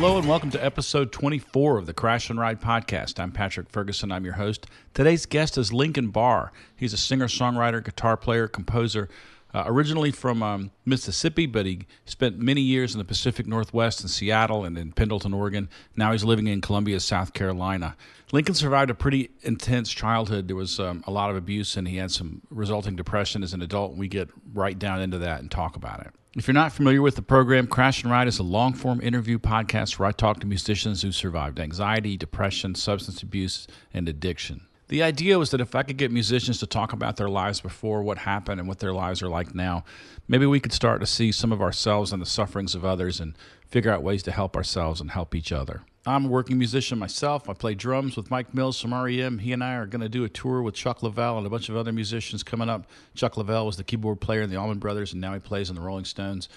Hello and welcome to episode 24 of the Crash and Ride podcast. I'm Patrick Ferguson. I'm your host. Today's guest is Lincoln Barr. He's a singer-songwriter, guitar player, composer, originally from Mississippi, but he spent many years in the Pacific Northwest in Seattle and in Pendleton, Oregon. Now he's living in Columbia, South Carolina. Lincoln survived a pretty intense childhood. There was a lot of abuse, and he had some resulting depression as an adult. We get right down into that and talk about it. If you're not familiar with the program, Crash and Ride is a long-form interview podcast where I talk to musicians who survived anxiety, depression, substance abuse, and addiction. The idea was that if I could get musicians to talk about their lives before, what happened, and what their lives are like now, maybe we could start to see some of ourselves and the sufferings of others and figure out ways to help ourselves and help each other. I'm a working musician myself. I play drums with Mike Mills from REM. He and I are going to do a tour with Chuck Leavell and a bunch of other musicians coming up. Chuck Leavell was the keyboard player in the Allman Brothers, and now he plays in the Rolling Stones.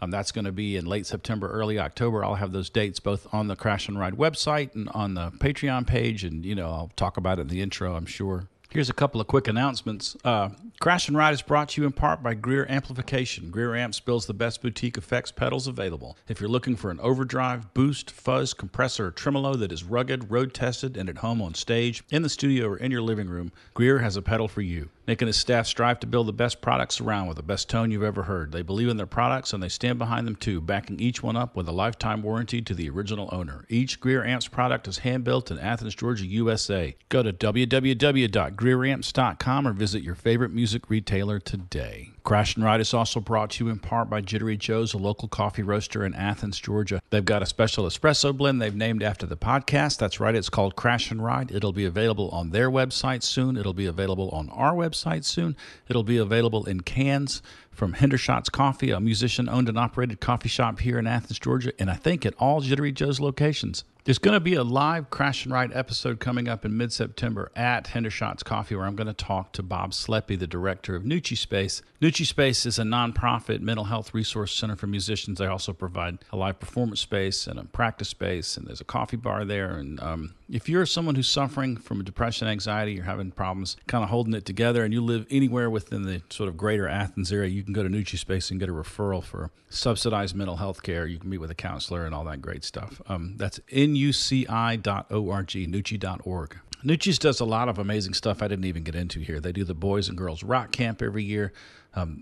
That's going to be in late September, early October. I'll have those dates both on the Crash and Ride website and on the Patreon page, and I'll talk about it in the intro, I'm sure. Here's a couple of quick announcements. Crash and Ride is brought to you in part by Greer Amplification. Greer Amps builds the best boutique effects pedals available. If you're looking for an overdrive, boost, fuzz, compressor, or tremolo that is rugged, road-tested, and at home on stage, in the studio, or in your living room, Greer has a pedal for you. Nick and his staff strive to build the best products around with the best tone you've ever heard. They believe in their products, and they stand behind them too, backing each one up with a lifetime warranty to the original owner. Each Greer Amps product is hand-built in Athens, Georgia, USA. Go to www.greeramps.com or visit your favorite music retailer today. Crash and Ride is also brought to you in part by Jittery Joe's, a local coffee roaster in Athens, Georgia. They've got a special espresso blend they've named after the podcast. That's right, it's called Crash and Ride. It'll be available on their website soon. It'll be available on our website soon. It'll be available in cans from Hendershots Coffee, a musician-owned and operated coffee shop here in Athens, Georgia, and I think at all Jittery Joe's locations. There's going to be a live Crash and Ride episode coming up in mid-September at Hendershots Coffee where I'm going to talk to Bob Sleppy, the director of Nucci Space. Nucci Space is a nonprofit mental health resource center for musicians. They also provide a live performance space and a practice space, and there's a coffee bar there. And if you're someone who's suffering from depression, anxiety, you're having problems kind of holding it together, and you live anywhere within the sort of greater Athens area, you can go to Nucci Space and get a referral for subsidized mental health care. You can meet with a counselor and all that great stuff. That's nuci.org, nucci.org. Nucci's does a lot of amazing stuff I didn't even get into here. They do the Boys and Girls Rock Camp every year.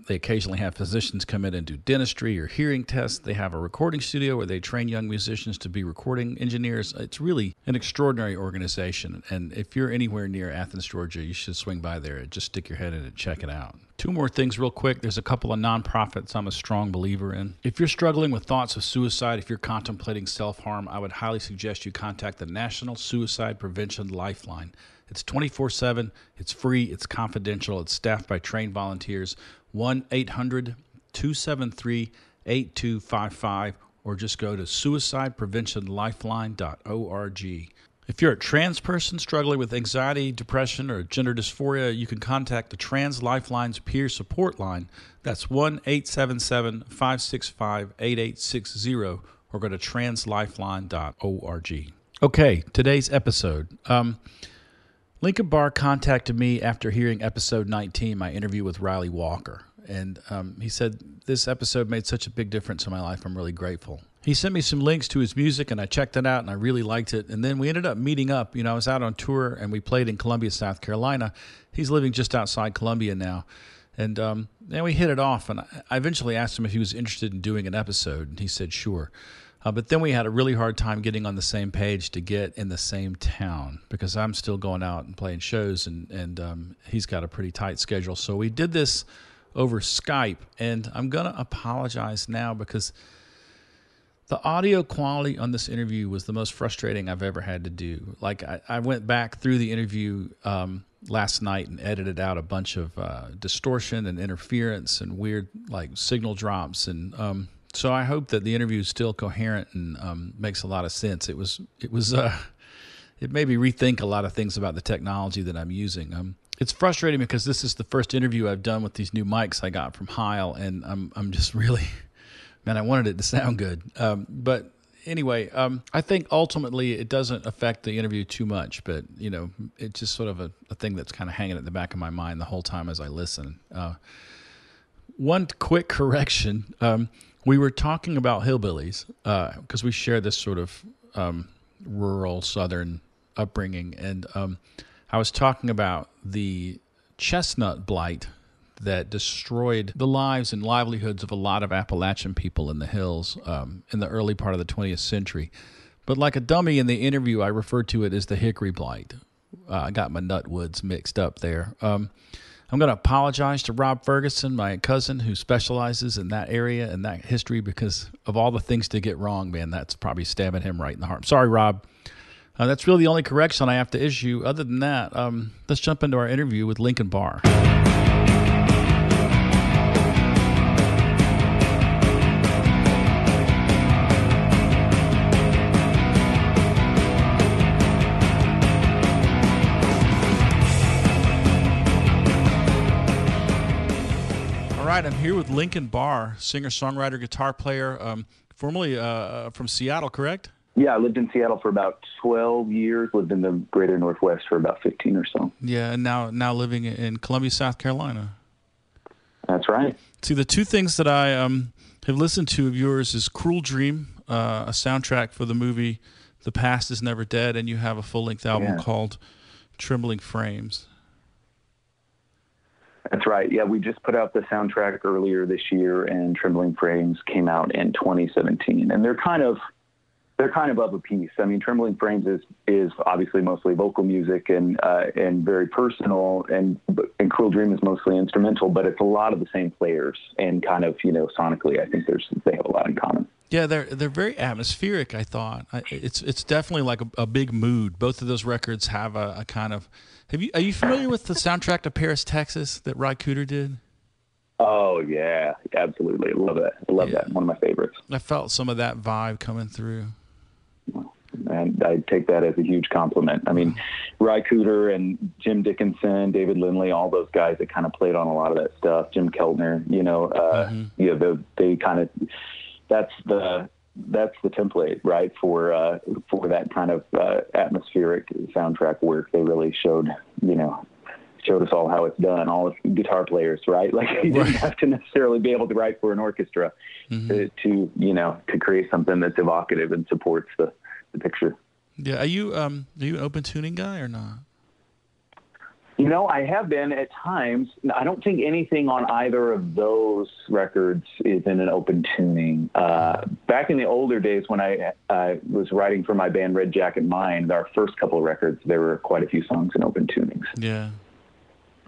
They occasionally have physicians come in and do dentistry or hearing tests. They have a recording studio where they train young musicians to be recording engineers. It's really an extraordinary organization. And if you're anywhere near Athens, Georgia, you should swing by there and just stick your head in and check it out. Two more things real quick. There's a couple of nonprofits I'm a strong believer in. If you're struggling with thoughts of suicide, if you're contemplating self-harm, I would highly suggest you contact the National Suicide Prevention Lifeline. It's 24/7, it's free, it's confidential, it's staffed by trained volunteers. 1-800-273-8255 or just go to suicidepreventionlifeline.org. If you're a trans person struggling with anxiety, depression, or gender dysphoria, you can contact the Trans Lifeline's peer support line. That's 1-877-565-8860 or go to translifeline.org. Okay, today's episode. Lincoln Barr contacted me after hearing episode 19, my interview with Riley Walker. And he said, this episode made such a big difference in my life. I'm really grateful. He sent me some links to his music, and I checked it out, and I really liked it. And then we ended up meeting up. I was out on tour, and we played in Columbia, South Carolina. He's living just outside Columbia now. And then we hit it off, and I eventually asked him if he was interested in doing an episode, and he said sure. But then we had a really hard time getting on the same page to get in the same town because I'm still going out and playing shows, and he's got a pretty tight schedule. So we did this over Skype, and I'm going to apologize now because the audio quality on this interview was the most frustrating I've ever had to do. Like, I went back through the interview last night and edited out a bunch of distortion and interference and weird, like, signal drops. And so I hope that the interview is still coherent and makes a lot of sense. It made me rethink a lot of things about the technology that I'm using. It's frustrating because this is the first interview I've done with these new mics I got from Heil, and I'm just really... Man, I wanted it to sound good. But anyway, I think ultimately it doesn't affect the interview too much, but, it's just sort of a thing that's kind of hanging at the back of my mind the whole time as I listen. One quick correction. When We were talking about hillbillies because we share this sort of rural Southern upbringing, and I was talking about the chestnut blight that destroyed the lives and livelihoods of a lot of Appalachian people in the hills in the early part of the 20th century. But like a dummy in the interview, I referred to it as the hickory blight. I got my nutwoods mixed up there. I'm going to apologize to Rob Ferguson, my cousin, who specializes in that area and that history, because of all the things to get wrong, man, that's probably stabbing him right in the heart. Sorry, Rob. That's really the only correction I have to issue. Other than that, let's jump into our interview with Lincoln Barr. I'm here with Lincoln Barr, singer, songwriter, guitar player, formerly from Seattle, correct? Yeah, I lived in Seattle for about 12 years, lived in the greater Northwest for about 15 or so. Yeah, and now living in Columbia, South Carolina. That's right. See, the two things that I have listened to of yours is Cruel Dream, a soundtrack for the movie The Past Is Never Dead, and you have a full-length album called Trembling Frames. That's right. Yeah, we just put out the soundtrack earlier this year, and Trembling Frames came out in 2017. And they're kind of a piece. I mean, Trembling Frames is obviously mostly vocal music and very personal, and Cruel Dream is mostly instrumental, but it's a lot of the same players, and kind of, sonically, I think they have a lot in common. Yeah, they're very atmospheric, I thought. It's definitely like a big mood. Both of those records have a kind of... Are you familiar with the soundtrack to Paris, Texas that Ry Cooder did? Oh, yeah, absolutely. I love that. I love that. One of my favorites. I felt some of that vibe coming through. And I take that as a huge compliment. I mean, Ry Cooder and Jim Dickinson, David Lindley, all those guys that kind of played on a lot of that stuff. Jim Keltner, they kind of, that's the template, right, for that kind of atmospheric soundtrack work. They really showed us all how it's done. All guitar players, right? Like you didn't have to necessarily be able to write for an orchestra to create something that's evocative and supports the picture. Yeah, are you an open tuning guy or not? I have been at times. I don't think anything on either of those records is in an open tuning. Back in the older days when I was writing for my band Red Jacket Mind, our first couple of records, there were quite a few songs in open tunings. Yeah.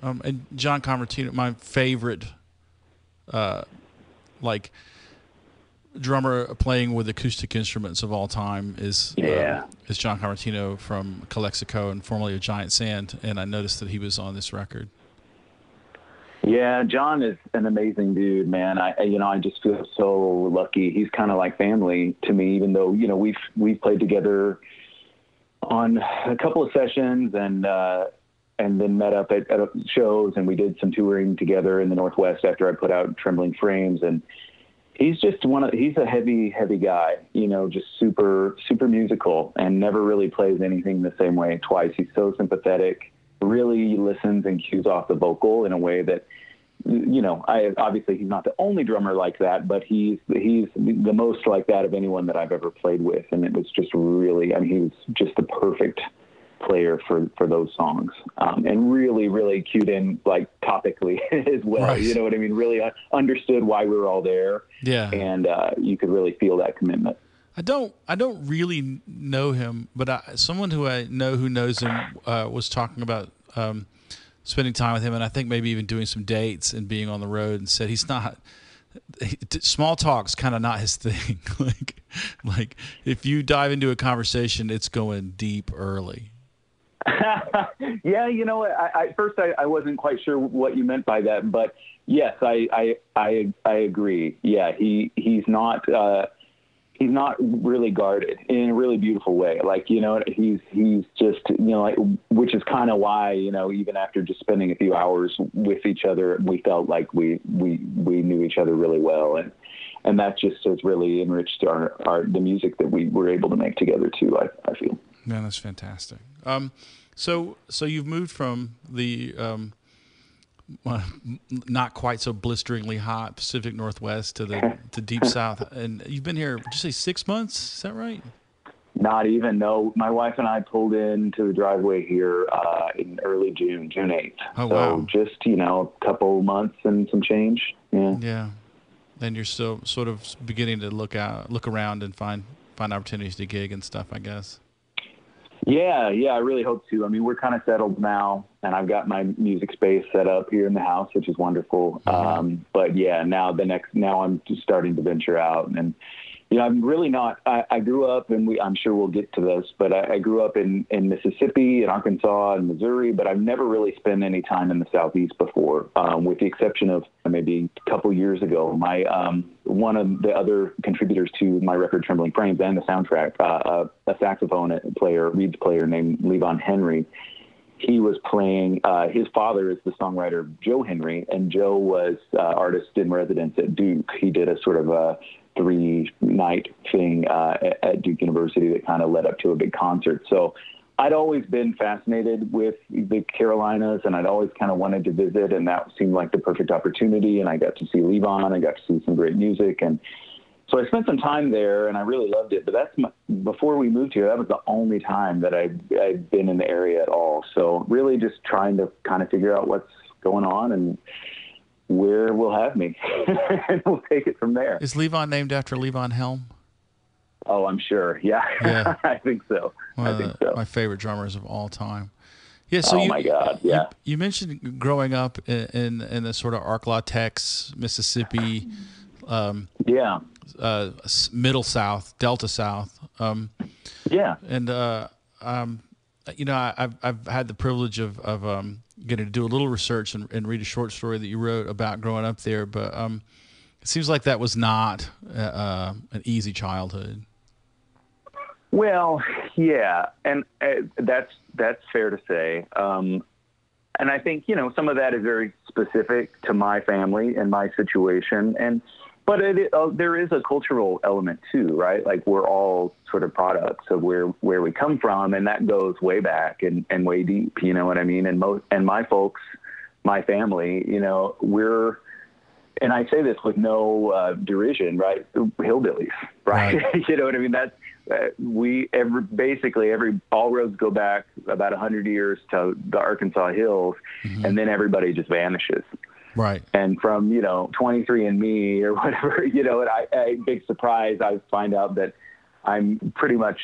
And John Convertino, my favorite, drummer playing with acoustic instruments of all time is John Convertino from Calexico and formerly of Giant Sand, and I noticed that he was on this record. Yeah, John is an amazing dude, man. I just feel so lucky. He's kind of like family to me, even though we've played together on a couple of sessions and then met up at shows, and we did some touring together in the Northwest after I put out Trembling Frames. And he's just he's a heavy guy, just super, super musical, and never really plays anything the same way twice. He's so sympathetic, really listens and cues off the vocal in a way that, obviously he's not the only drummer like that, but he's the most like that of anyone that I've ever played with. And it was just really, he was just the perfect player for those songs, and really, really cued in like topically as well. Right. You know what I mean? Really understood why we were all there. Yeah. And you could really feel that commitment. I don't really know him, but someone who I know who knows him was talking about spending time with him, and I think maybe even doing some dates and being on the road, and said he's not. Small talk's kind of not his thing. like if you dive into a conversation, it's going deep early. Yeah, at first I wasn't quite sure what you meant by that, but yes, I agree. Yeah, he's not really guarded in a really beautiful way. Like, he's just, which is kind of why, even after just spending a few hours with each other, we felt like we knew each other really well. And that just has really enriched the music that we were able to make together too, I feel. Man, that's fantastic. So you've moved from the not quite so blisteringly hot Pacific Northwest to deep South. And you've been here, did you say 6 months? Is that right? Not even. No, my wife and I pulled into the driveway here in early June 8th. Oh, so wow. Just, a couple months and some change. Yeah. Yeah. And you're still sort of beginning to look around and find opportunities to gig and stuff, I guess. Yeah, I really hope to. I mean, we're kind of settled now, and I've got my music space set up here in the house, which is wonderful. Mm-hmm. But yeah, now I'm just starting to venture out, and I'm really not. I grew up, and I'm sure we'll get to this, but I grew up in Mississippi and Arkansas and Missouri, but I've never really spent any time in the Southeast before, with the exception of maybe a couple years ago. My one of the other contributors to my record, Trembling Frames, and the soundtrack, a saxophone reeds player named Levon Henry. He was playing. His father is the songwriter Joe Henry, and Joe was artist in residence at Duke. He did a sort of a 3-night thing at Duke University that kind of led up to a big concert. So I'd always been fascinated with the Carolinas, and I'd always kind of wanted to visit, and that seemed like the perfect opportunity. And I got to see Levon, I got to see some great music, and so I spent some time there, and I really loved it. But before we moved here, that was the only time that I'd been in the area at all. So really just trying to kind of figure out what's going on and where will have me, and we'll take it from there. Is Levon named after Levon Helm? Oh, I'm sure. Yeah. I think so. My favorite drummers of all time. Yeah. So my God. Yeah. You mentioned growing up in the sort of Ark-La-Tex, Mississippi, Middle South, Delta South. And I've had the privilege of getting to do a little research and read a short story that you wrote about growing up there, but it seems like that was not an easy childhood. Well, yeah, and that's fair to say. And I think some of that is very specific to my family and my situation, but there is a cultural element too, right? Like we're all sort of products of where we come from, and that goes way back and way deep. You know what I mean? And my folks, my family, we're, and I say this with no derision, right? Hillbillies, right? You know what I mean? That's all roads go back about 100 years to the Arkansas hills, mm-hmm. and then everybody just vanishes. Right. And from, 23andMe or whatever, big surprise, I find out that I'm pretty much,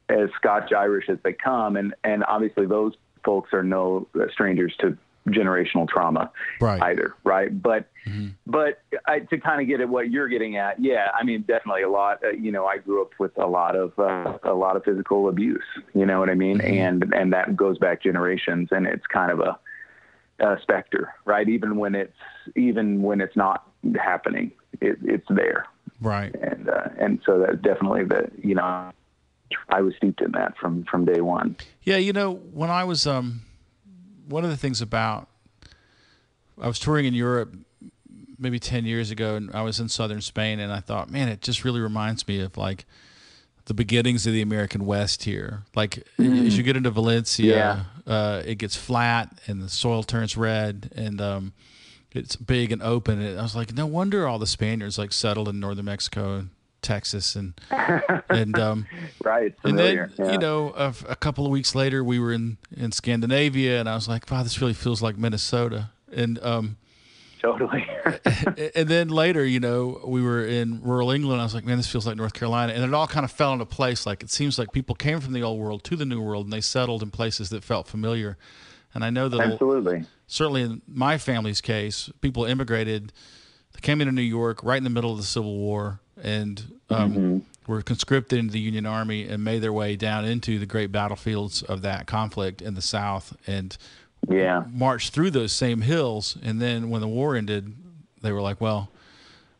as Scotch-Irish as they come. And obviously those folks are no strangers to generational trauma either. Right. But, mm-hmm. To kind of get at what you're getting at. Yeah. I mean, definitely a lot, I grew up with a lot of physical abuse, you know what I mean? Mm-hmm. And that goes back generations, and it's kind of a specter, right? Even when it's not happening, it's there. Right. And so that definitely I was steeped in that from day one. Yeah. When I was, one of the things I was touring in Europe maybe 10 years ago, and I was in southern Spain, and I thought, man, it just really reminds me of like the beginnings of the American West here. Like as you get into Valencia, it gets flat and the soil turns red, and it's big and open. And I was like, no wonder all the Spaniards like settled in northern Mexico and Texas and right. And then a couple of weeks later we were in Scandinavia, and I was like, wow, this really feels like Minnesota. And totally. And then later, we were in rural England. I was like, man, this feels like North Carolina. And it all kind of fell into place. Like it seems like people came from the old world to the new world, and they settled in places that felt familiar. And I know that absolutely, certainly in my family's case, people immigrated. They came into New York right in the middle of the Civil War, and were conscripted into the Union Army and made their way down into the great battlefields of that conflict in the South, and marched through those same hills. And then when the war ended, they were like, well,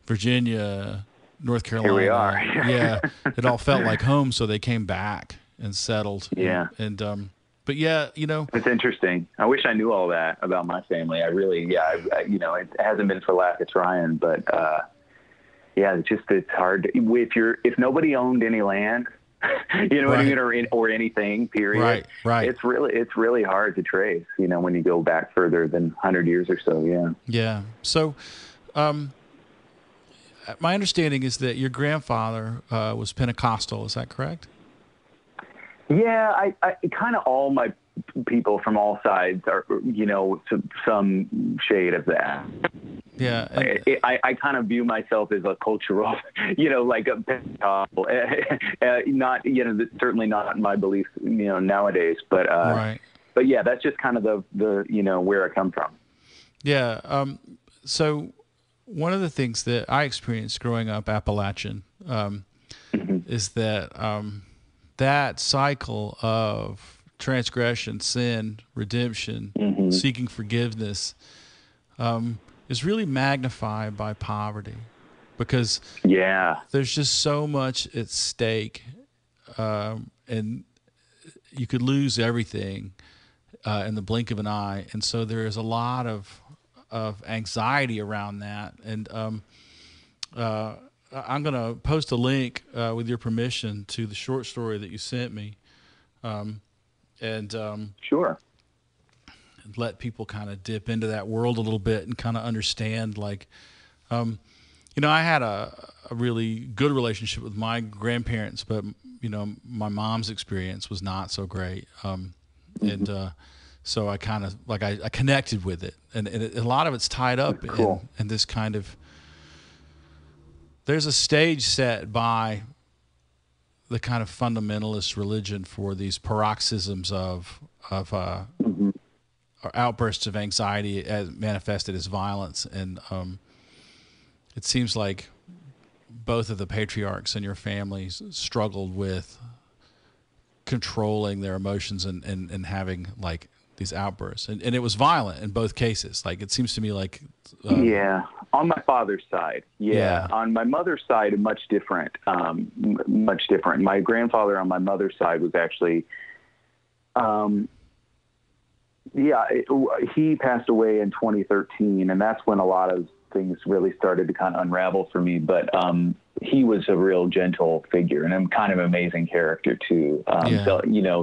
Virginia, North Carolina, here we are. It all felt like home, so they came back and settled. But it's interesting. I wish I knew all that about my family. I really, it hasn't been for lack of trying, but it's hard. If nobody owned any land, You know what I mean? Or anything, period. Right. It's really hard to trace, when you go back further than 100 years or so. Yeah. Yeah. So, my understanding is that your grandfather was Pentecostal. Is that correct? Yeah, I kind of all my people from all sides are, some shade of that. Yeah. I kind of view myself as a cultural, like a Pentecostal, not, certainly not my belief, nowadays, but, right. But yeah, that's just kind of the where I come from. Yeah. So one of the things that I experienced growing up Appalachian, is that, that cycle of transgression, sin, redemption, seeking forgiveness, is really magnified by poverty, because there's just so much at stake, and you could lose everything in the blink of an eye, and so there is a lot of anxiety around that. And I'm going to post a link with your permission to the short story that you sent me, and sure. Let people kind of dip into that world a little bit and kind of understand, like, I had a really good relationship with my grandparents, but, my mom's experience was not so great. And so I kind of, like, I connected with it. And a lot of it's tied up in this kind of, there's a stage set by the kind of fundamentalist religion for these paroxysms of or outbursts of anxiety as manifested as violence. And it seems like both of the patriarchs in your families struggled with controlling their emotions and having, like, these outbursts. And it was violent in both cases. Like, it seems to me like... On my father's side. Yeah. On my mother's side, much different. My grandfather on my mother's side was actually... he passed away in 2013, and that's when a lot of things really started to kind of unravel for me. But he was a real gentle figure and a kind of amazing character too. So,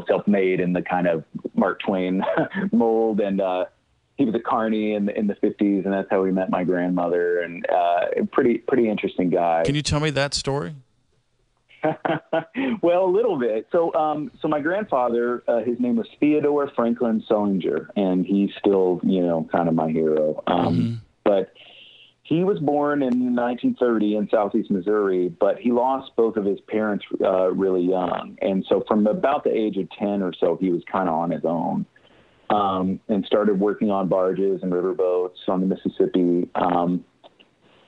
self-made in the kind of Mark Twain mold, and he was a carny in the 50s, and that's how we met my grandmother. And pretty interesting guy. Can you tell me that story? Well, a little bit. So my grandfather, his name was Theodore Franklin Sullinger, and he's still, kind of my hero. But he was born in 1930 in Southeast Missouri, but he lost both of his parents really young. And so from about the age of 10 or so, he was kind of on his own, and started working on barges and riverboats on the Mississippi.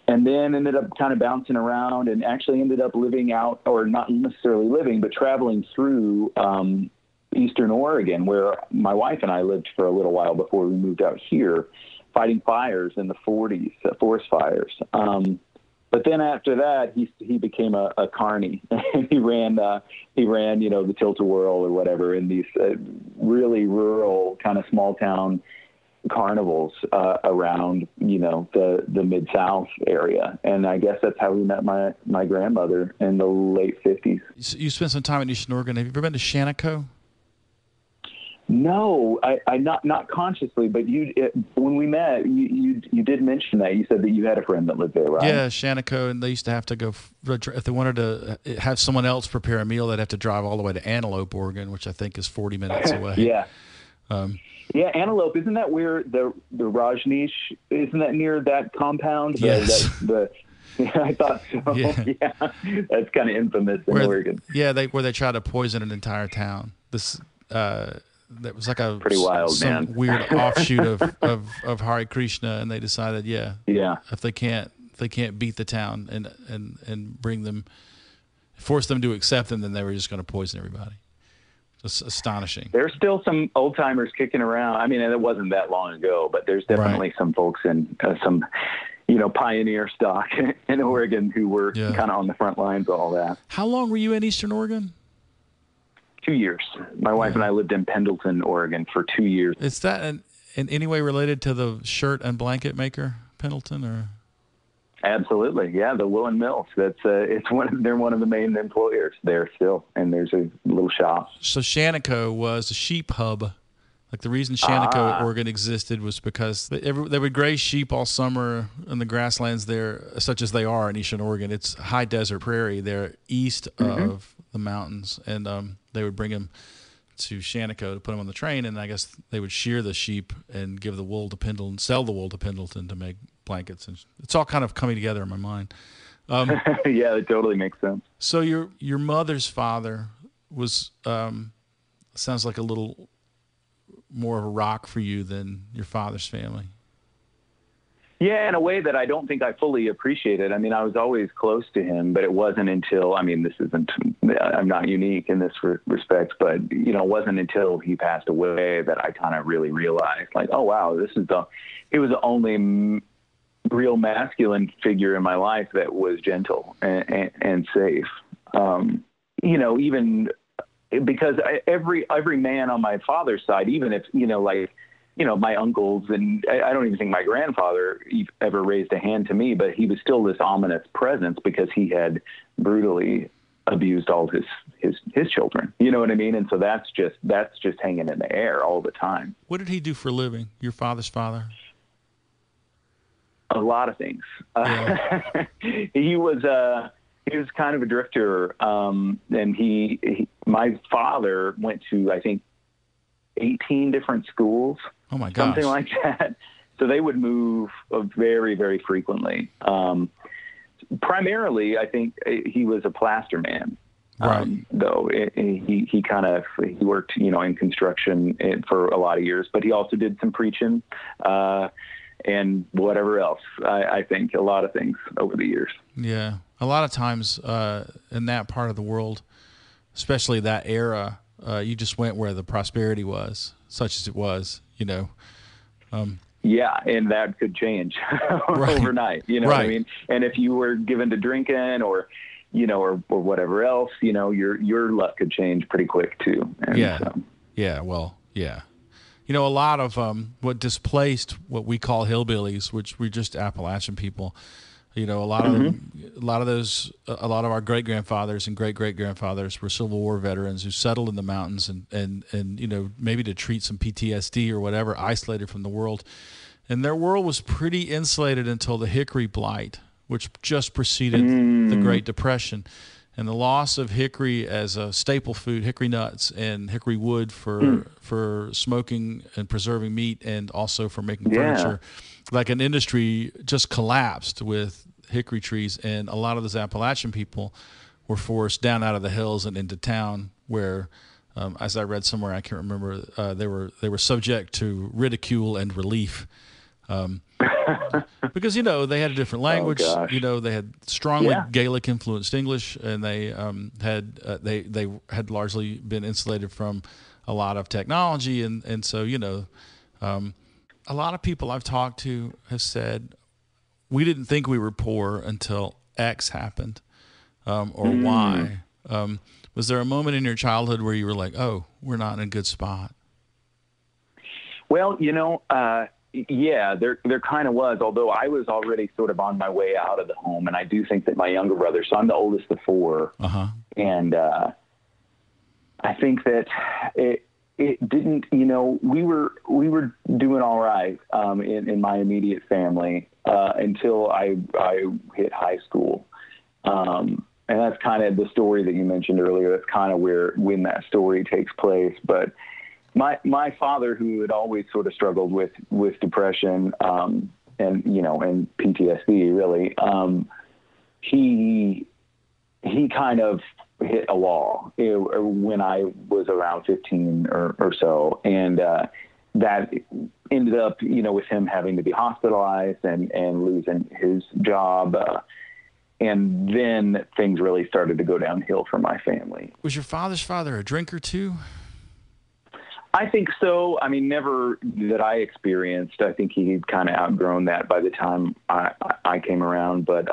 And then ended up kind of bouncing around, and actually ended up living out, or not necessarily living, but traveling through Eastern Oregon, where my wife and I lived for a little while before we moved out here, fighting fires in the 40s, forest fires. But then after that, he became a carny. he ran, the tilt-a-whirl or whatever in these really rural kind of small town carnivals around, the Mid-South area. And I guess that's how we met my grandmother in the late 50s. You spent some time in Eastern Oregon. Have you ever been to Shaniko? No, I not consciously, but when we met, you did mention that. You said that you had a friend that lived there, right? Yeah, Shaniko, and they used to have to go, if they wanted to have someone else prepare a meal, they'd have to drive all the way to Antelope, Oregon, which I think is 40 minutes away. Yeah. Yeah, Antelope, isn't that where the Rajneesh, isn't that near that compound? Yes. I thought so. Yeah. That's kind of infamous in Oregon. Yeah, where they tried to poison an entire town. That was like pretty wild, some weird offshoot of Hare Krishna, and they decided, if they can't beat the town and bring them, force them to accept them, then they were just going to poison everybody. It's astonishing. There's still some old timers kicking around. I mean, and it wasn't that long ago, but there's definitely some folks in some, pioneer stock in Oregon who were kind of on the front lines of all that. How long were you in Eastern Oregon? 2 years. My wife and I lived in Pendleton, Oregon for 2 years. Is that in any way related to the shirt and blanket maker, Pendleton, or? Absolutely. Yeah. The woolen mills. That's, they're one of the main employers there still. And there's a little shop. So Shaniko was a sheep hub. Like the reason Shaniko, Oregon existed was because they would graze sheep all summer in the grasslands there, such as they are in Eastern Oregon. It's high desert prairie there east of the mountains. And they would bring them to Shaniko to put them on the train. And I guess they would shear the sheep and give the wool to Pendleton, sell the wool to Pendleton to make blankets. And it's all kind of coming together in my mind. Yeah, it totally makes sense. So your mother's father was, sounds like a little more of a rock for you than your father's family. Yeah, in a way that I don't think I fully appreciated. I mean, I was always close to him, but it wasn't until, I mean, I'm not unique in this respect, but, it wasn't until he passed away that I kind of really realized, like, oh, wow, he was the only real masculine figure in my life that was gentle and safe. Even because every man on my father's side, even if, my uncles, and I don't even think my grandfather ever raised a hand to me, but he was still this ominous presence because he had brutally abused all his children. You know what I mean? And so that's just hanging in the air all the time. What did he do for a living, your father's father? A lot of things. Yeah. He was kind of a drifter. And my father went to, I think, 18 different schools. Oh my gosh. Something like that. So they would move very, very frequently. Primarily, I think he was a plaster man. Right. Though he worked, in construction for a lot of years, but he also did some preaching, and whatever else. I think a lot of things over the years. Yeah. A lot of times, in that part of the world, especially that era, you just went where the prosperity was, such as it was, Yeah, and that could change overnight, what I mean? And if you were given to drinking or whatever else, your luck could change pretty quick too. And yeah. Yeah. Well, yeah. A lot of what displaced what we call hillbillies, which we're just Appalachian people, a lot of our great grandfathers and great great grandfathers were Civil War veterans who settled in the mountains and maybe to treat some PTSD or whatever, isolated from the world. And their world was pretty insulated until the hickory blight, which just preceded the Great Depression. And the loss of hickory as a staple food, hickory nuts and hickory wood for smoking and preserving meat and also for making furniture, like an industry just collapsed with hickory trees. And a lot of those Appalachian people were forced down out of the hills and into town where, as I read somewhere, I can't remember, they were subject to ridicule and relief. Because they had a different language. They had strongly Gaelic influenced English, and they had largely been insulated from a lot of technology, and so a lot of people I've talked to have said we didn't think we were poor until X happened, or Y. Was there a moment in your childhood where you were like, "Oh, we're not in a good spot"? Well, yeah, there kind of was, although I was already sort of on my way out of the home. And I do think that my younger brother, so I'm the oldest of four. And I think that it didn't, we were doing all right in my immediate family until I hit high school. And that's kind of the story that you mentioned earlier. That's kind of when that story takes place. But my father, who had always sort of struggled with depression, and PTSD really, he kind of hit a wall when I was around 15 or so. And, that ended up, with him having to be hospitalized and losing his job. And then things really started to go downhill for my family. Was your father's father a drinker too? I think so. I mean, never that I experienced. I think he'd kind of outgrown that by the time I came around. But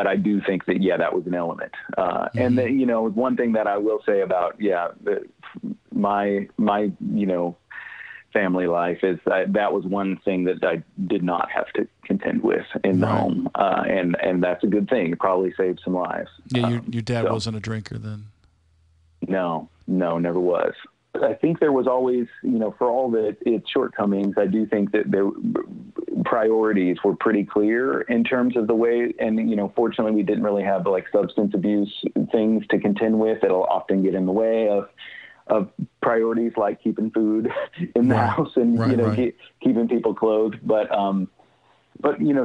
I do think that, that was an element. And that, one thing that I will say about, my family life is that was one thing that I did not have to contend with in the home. And that's a good thing. It probably saved some lives. Yeah. Your dad wasn't a drinker then? No, never was. I think there was always, for all its shortcomings, I do think that their priorities were pretty clear in terms of the way. And, fortunately, we didn't really have like substance abuse things to contend with. It'll often get in the way of priorities like keeping food in the house and, keeping people clothed. But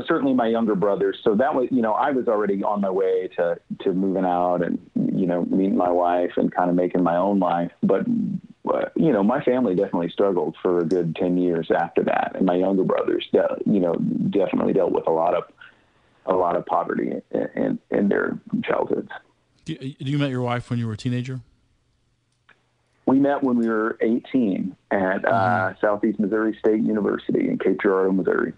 certainly my younger brothers. So that was, I was already on my way to moving out and, meeting my wife and kind of making my own life. But, my family definitely struggled for a good 10 years after that. And my younger brothers, definitely dealt with a lot of poverty in their childhoods. You met your wife when you were a teenager? We met when we were 18 at Southeast Missouri State University in Cape Girardeau, Missouri.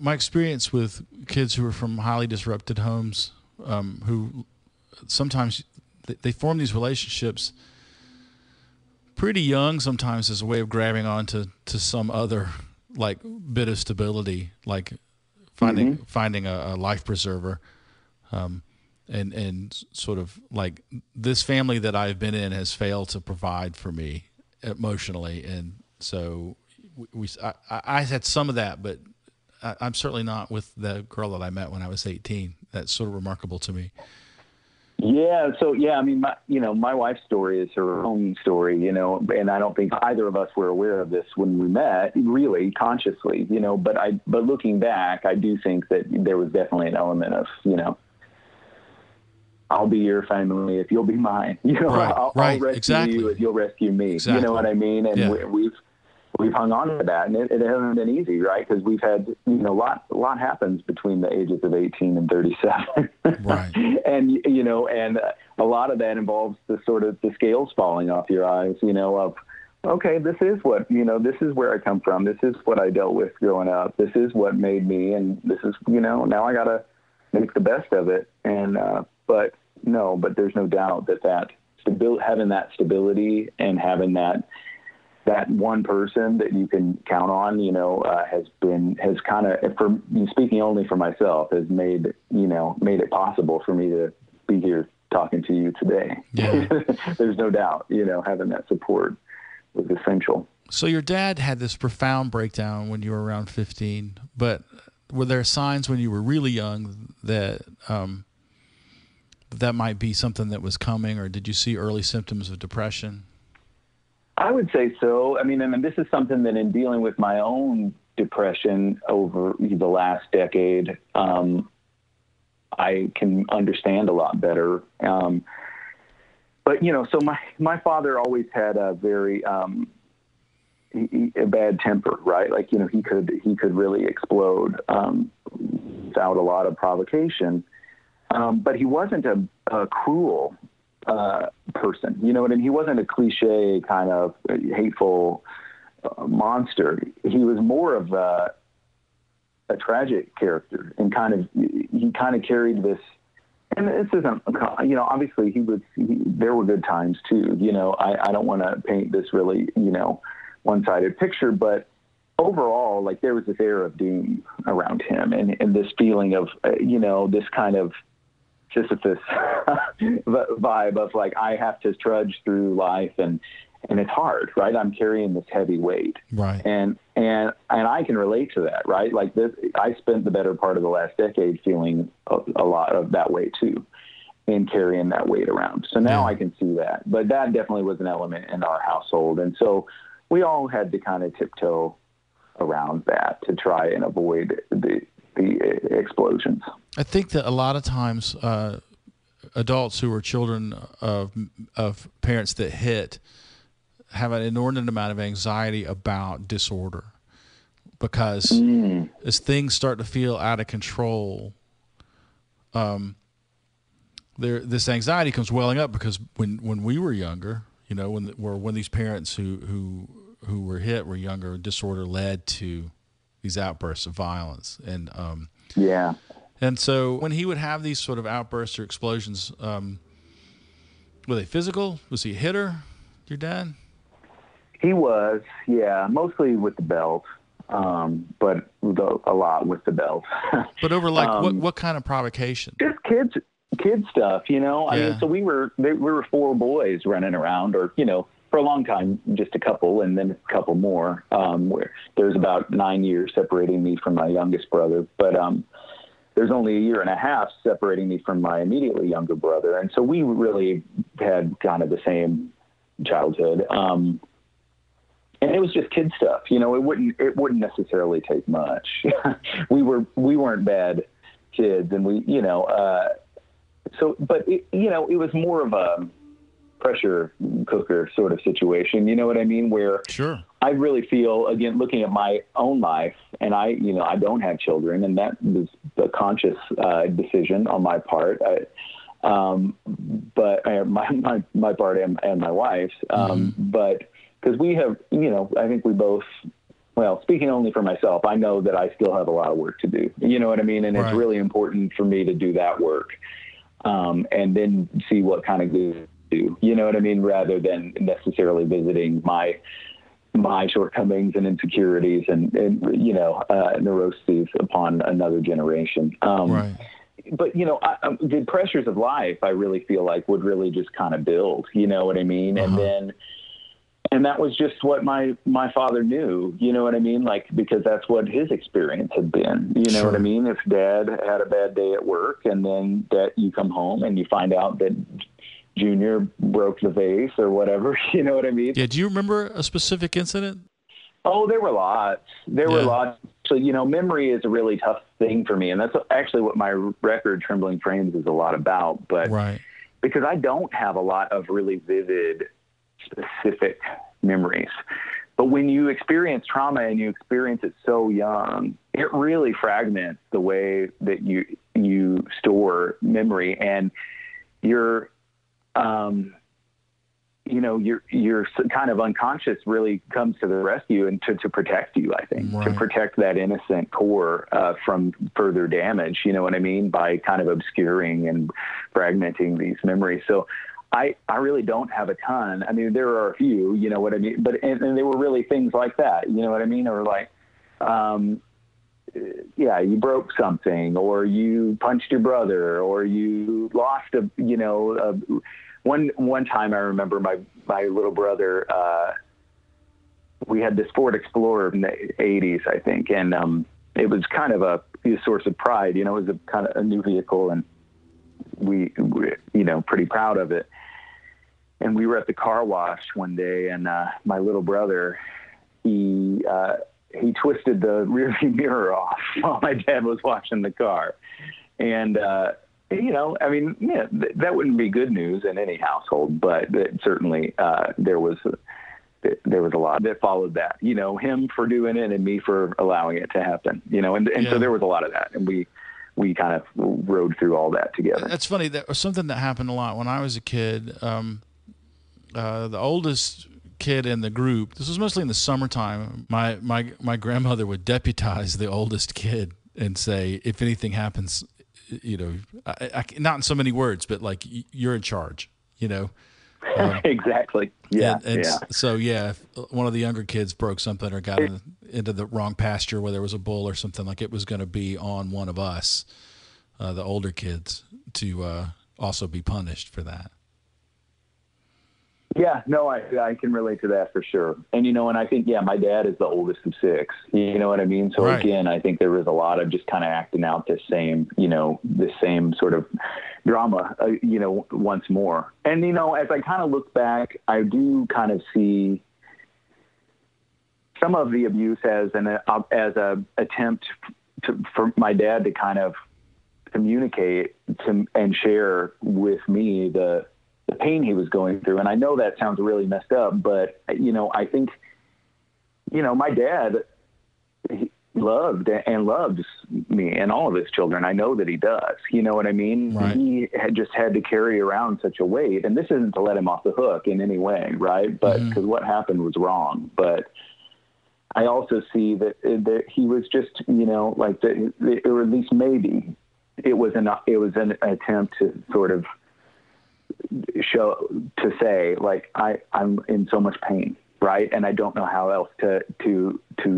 My experience with kids who are from highly disrupted homes, who sometimes they form these relationships pretty young, sometimes as a way of grabbing on to some other like bit of stability, like finding a life preserver. And sort of like this family that I've been in has failed to provide for me emotionally. And so I had some of that, but I'm certainly not with the girl that I met when I was 18. That's sort of remarkable to me. Yeah. So, I mean, my wife's story is her own story, and I don't think either of us were aware of this when we met really consciously, but looking back, I do think that there was definitely an element of, I'll be your family if you'll be mine. I'll rescue you if you'll rescue me. Exactly. You know what I mean? And we've hung on to that, and it hasn't been easy, right? Because we've had a lot happens between the ages of 18 and 37, right? And and a lot of that involves the sort of the scales falling off your eyes. Of okay, this is what this is where I come from. This is what I dealt with growing up. This is what made me, and this is now I gotta make the best of it. And but there's no doubt that having that stability and having that one person that you can count on, has kind of, for speaking only for myself, has made it possible for me to be here talking to you today. Yeah. There's no doubt, having that support was essential. So your dad had this profound breakdown when you were around 15, but were there signs when you were really young that that might be something that was coming, or did you see early symptoms of depression? I would say so. I mean, and this is something that in dealing with my own depression over the last decade, I can understand a lot better. But, so my father always had a very a bad temper, right? Like, he could really explode without a lot of provocation. But he wasn't a cruel person, and he wasn't a cliche kind of hateful monster. He was more of a tragic character, and he carried this. And this isn't, obviously there were good times too. I don't want to paint this really, one-sided picture, but overall, like there was this air of doom around him, and this feeling of, this kind of Sisyphus vibe of like, I have to trudge through life and it's hard, right? I'm carrying this heavy weight. Right. And I can relate to that, right? Like this, I spent the better part of the last decade feeling a lot of that way too, and carrying that weight around. So now I can see that, but that definitely was an element in our household. And so we all had to kind of tiptoe around that to try and avoid the explosions. I think that a lot of times adults who are children of parents that hit have an inordinate amount of anxiety about disorder, because as things start to feel out of control, this anxiety comes welling up, because when we were younger, when these parents who were hit were younger, disorder led to these outbursts of violence. And and so when he would have these sort of outbursts or explosions, were they physical? Was he a hitter, your dad? He was, yeah, mostly with the belt, but a lot with the belt. But over like what kind of provocation? Just kid stuff, you know. I mean, so we were 4 boys running around, or for a long time, just a couple, and then a couple more. Where there's about 9 years separating me from my youngest brother, but there's only 1.5 years separating me from my immediately younger brother, and so we really had kind of the same childhood. And it was just kid stuff, you know. It wouldn't necessarily take much. we weren't bad kids, and but it was more of a pressure cooker sort of situation. You know what I mean? Where sure, I really feel, again, looking at my own life, and I don't have children, and that was a conscious decision on my part. But my part and my wife's, but because we have, I think we both, well, speaking only for myself, I know that I still have a lot of work to do. You know what I mean? And It's really important for me to do that work, and then see what kind of good do. You know what I mean? Rather than necessarily visiting my shortcomings and insecurities and neuroses upon another generation. But the pressures of life, I really feel like would really just kind of build. You know what I mean? And that was just what my father knew, you know what I mean? Like, because that's what his experience had been, you know what I mean? If dad had a bad day at work, and then that you come home and you find out that Junior broke the vase or whatever, you know what I mean? Yeah. Do you remember a specific incident? Oh, there were lots. There were lots. So, memory is a really tough thing for me. And that's actually what my record, Trembling Frames, is a lot about. But because I don't have a lot of really vivid, specific memories. But when you experience trauma and you experience it so young, it really fragments the way that you store memory, and you're your kind of unconscious really comes to the rescue and to protect you, I think, to protect that innocent core from further damage, you know what I mean, by kind of obscuring and fragmenting these memories. So I really don't have a ton. I mean, there are a few, you know what I mean, but and they were really things like that, you know what I mean, or like, you broke something, or you punched your brother, or you lost one time I remember my little brother, we had this Ford Explorer in the 80s, I think. And, it was kind of a source of pride, it was a kind of a new vehicle, and we pretty proud of it. And we were at the car wash one day, and, my little brother, he twisted the rearview mirror off while my dad was washing the car. And, that wouldn't be good news in any household, but certainly there was a lot that followed that, him for doing it and me for allowing it to happen, and so there was a lot of that, and we kind of rode through all that together. That's funny. That was something that happened a lot when I was a kid. The oldest kid in the group, this was mostly in the summertime, my grandmother would deputize the oldest kid and say, if anything happens, I not in so many words, but like, you're in charge, Exactly. Yeah. So if one of the younger kids broke something or got into the wrong pasture where there was a bull or something, like, it was going to be on one of us, the older kids, to also be punished for that. Yeah, no, I can relate to that for sure. And, and I think, my dad is the oldest of 6, you know what I mean? So again, I think there was a lot of just kind of acting out this same sort of drama, once more. And, as I kind of look back, I do kind of see some of the abuse as a attempt for my dad to kind of communicate and share with me the pain he was going through. And I know that sounds really messed up, but, I think, my dad, he loved and loves me and all of his children. I know that he does. You know what I mean? Right. He had to carry around such a weight, and this isn't to let him off the hook in any way, right? But because what happened was wrong. But I also see that he was just, or at least maybe it was an attempt to sort of say, like, I'm in so much pain right? And I don't know how else to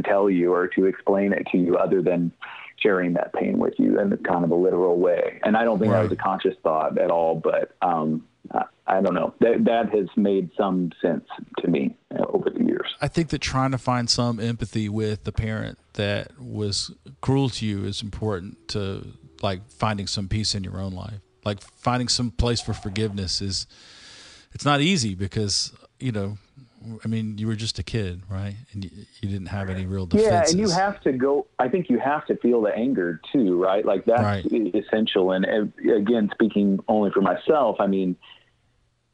tell you or to explain it to you other than sharing that pain with you in kind of a literal way. And I don't think that was a conscious thought at all, but I don't know. That has made some sense to me over the years. I think that trying to find some empathy with the parent that was cruel to you is important to, like, finding some peace in your own life. Like, finding some place for forgiveness it's not easy because, you know, I mean, you were just a kid, right? And you didn't have any real defenses. Yeah, and you have to go, I think you have to feel the anger too, right? Like that's essential. And again, speaking only for myself, I mean,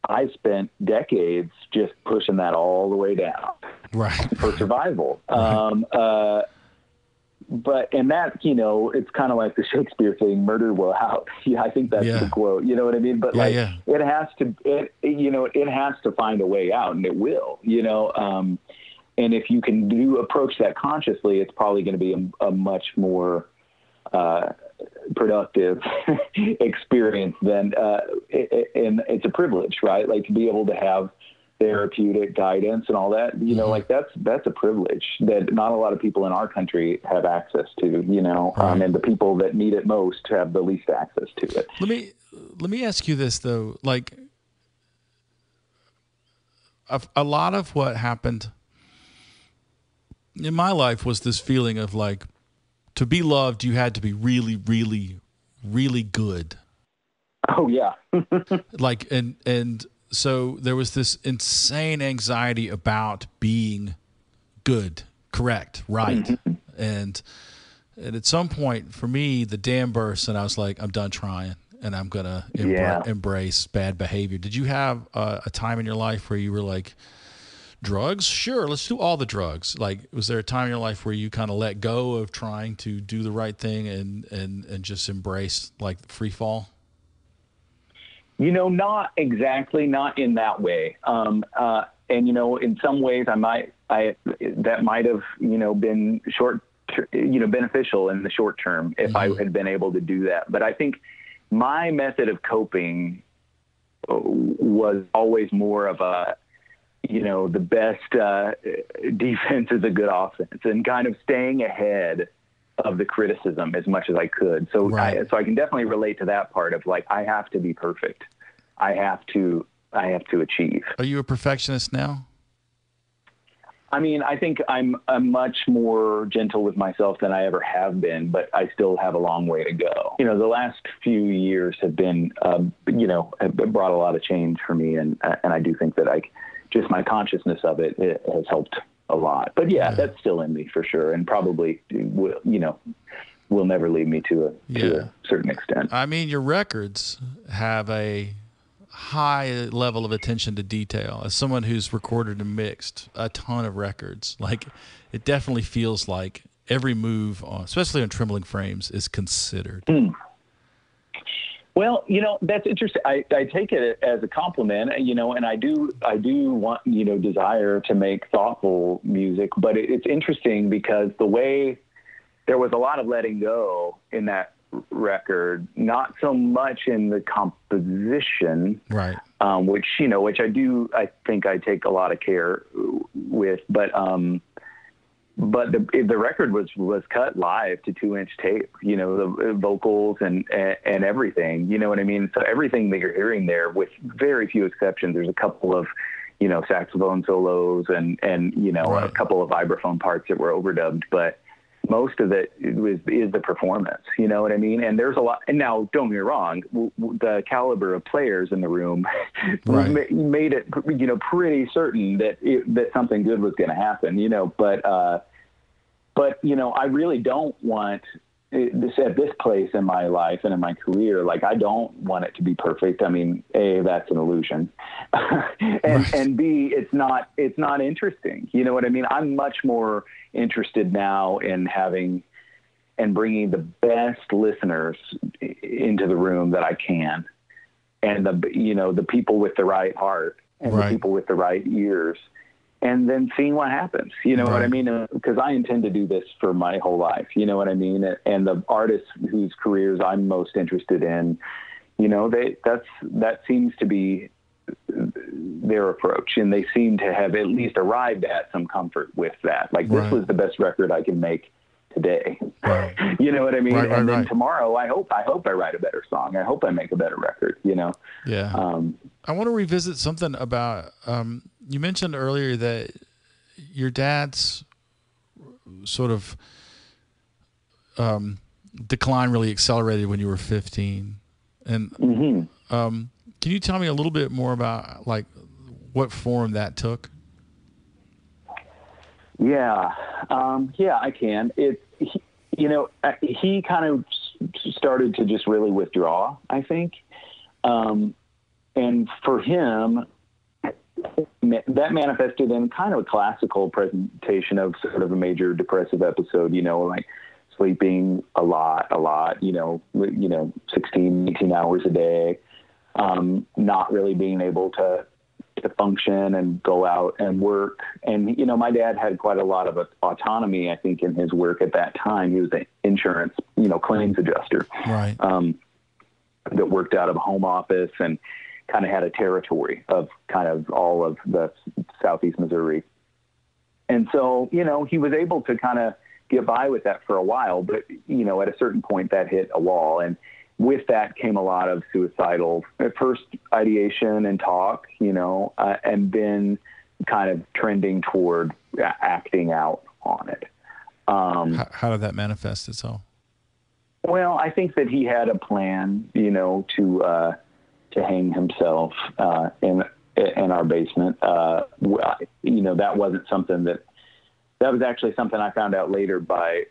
I spent decades just pushing that all the way down for survival. Right. And that, you know, it's kind of like the Shakespeare thing, murder will out. Yeah, I think that's the quote, you know what I mean? But it has to find a way out, and it will, you know? And if you can approach that consciously, it's probably going to be a much more, productive experience than, and it's a privilege, right? Like to be able to have therapeutic guidance and all that, you know, like that's a privilege that not a lot of people in our country have access to, you know, and the people that need it most have the least access to it. Let me ask you this though, like a lot of what happened in my life was this feeling of like, to be loved, you had to be really, really, really good. Oh yeah. Like, and so there was this insane anxiety about being good, correct, right. And at some point for me, the dam burst and I was like, I'm done trying and I'm going to embrace bad behavior. Did you have a time in your life where you were like, drugs? Sure, let's do all the drugs. Like, was there a time in your life where you kind of let go of trying to do the right thing and just embrace like free fall? You know, not exactly, not in that way. And, you know, in some ways that might have, you know, been beneficial in the short term if I had been able to do that. But I think my method of coping was always more of a, you know, the best defense is a good offense, and kind of staying ahead of the criticism as much as I could. So so I can definitely relate to that part of like, I have to be perfect. I have to achieve. Are you a perfectionist now? I mean, I think I'm much more gentle with myself than I ever have been, but I still have a long way to go. You know, the last few years have been, you know, have brought a lot of change for me. And I do think that just my consciousness of it has helped a lot. But that's still in me for sure. And probably will, you know, will never leave me to a certain extent. I mean, your records have a high level of attention to detail. As someone who's recorded and mixed a ton of records, like it definitely feels like every move especially on Trembling Frames, is considered. Well, you know, that's interesting. I take it as a compliment, you know, and I do want, you know, desire to make thoughtful music, but it's interesting because the way there was a lot of letting go in that record, not so much in the composition, right? Which I think I take a lot of care with, but the record was cut live to 2-inch tape, you know, the vocals and everything, you know what I mean? So everything that you're hearing there, with very few exceptions, there's a couple of, you know, saxophone solos and you know, a couple of vibraphone parts that were overdubbed, but most of it is the performance, you know what I mean? And there's a lot, and now don't get me wrong, the caliber of players in the room made it, you know, pretty certain that something good was going to happen, you know, but, you know, I really don't want this at this place in my life and in my career. Like, I don't want it to be perfect. I mean, A, that's an illusion. and B, it's not interesting. You know what I mean? I'm much more interested now in having and bringing the best listeners into the room that I can. And the people with the right heart and the people with the right ears, and then seeing what happens, you know what I mean? Because I intend to do this for my whole life, you know what I mean? And the artists whose careers I'm most interested in, you know, that seems to be their approach, and they seem to have at least arrived at some comfort with that. Like, this was the best record I can make today. Right. You know what I mean? And then right. tomorrow, I hope I write a better song. I hope I make a better record, you know? Yeah. I want to revisit something about, you mentioned earlier that your dad's sort of decline really accelerated when you were 15. And can you tell me a little bit more about, like, what form that took? Yeah, I can. He kind of started to just really withdraw, I think. And for him, that manifested in kind of a classical presentation of sort of a major depressive episode, you know, like sleeping a lot, 16, 18 hours a day, not really being able to function and go out and work. And, you know, my dad had quite a lot of autonomy, I think, in his work at that time. He was an insurance, claims adjuster, right. That worked out of a home office and kind of had a territory of kind of all of the Southeast Missouri. And so, he was able to kind of get by with that for a while, but, at a certain point that hit a wall. And with that came a lot of suicidal, at first ideation and talk, and then kind of trending toward acting out on it. How did that manifest itself? Well, I think that he had a plan, to hang himself in our basement. That wasn't something that was actually something I found out later by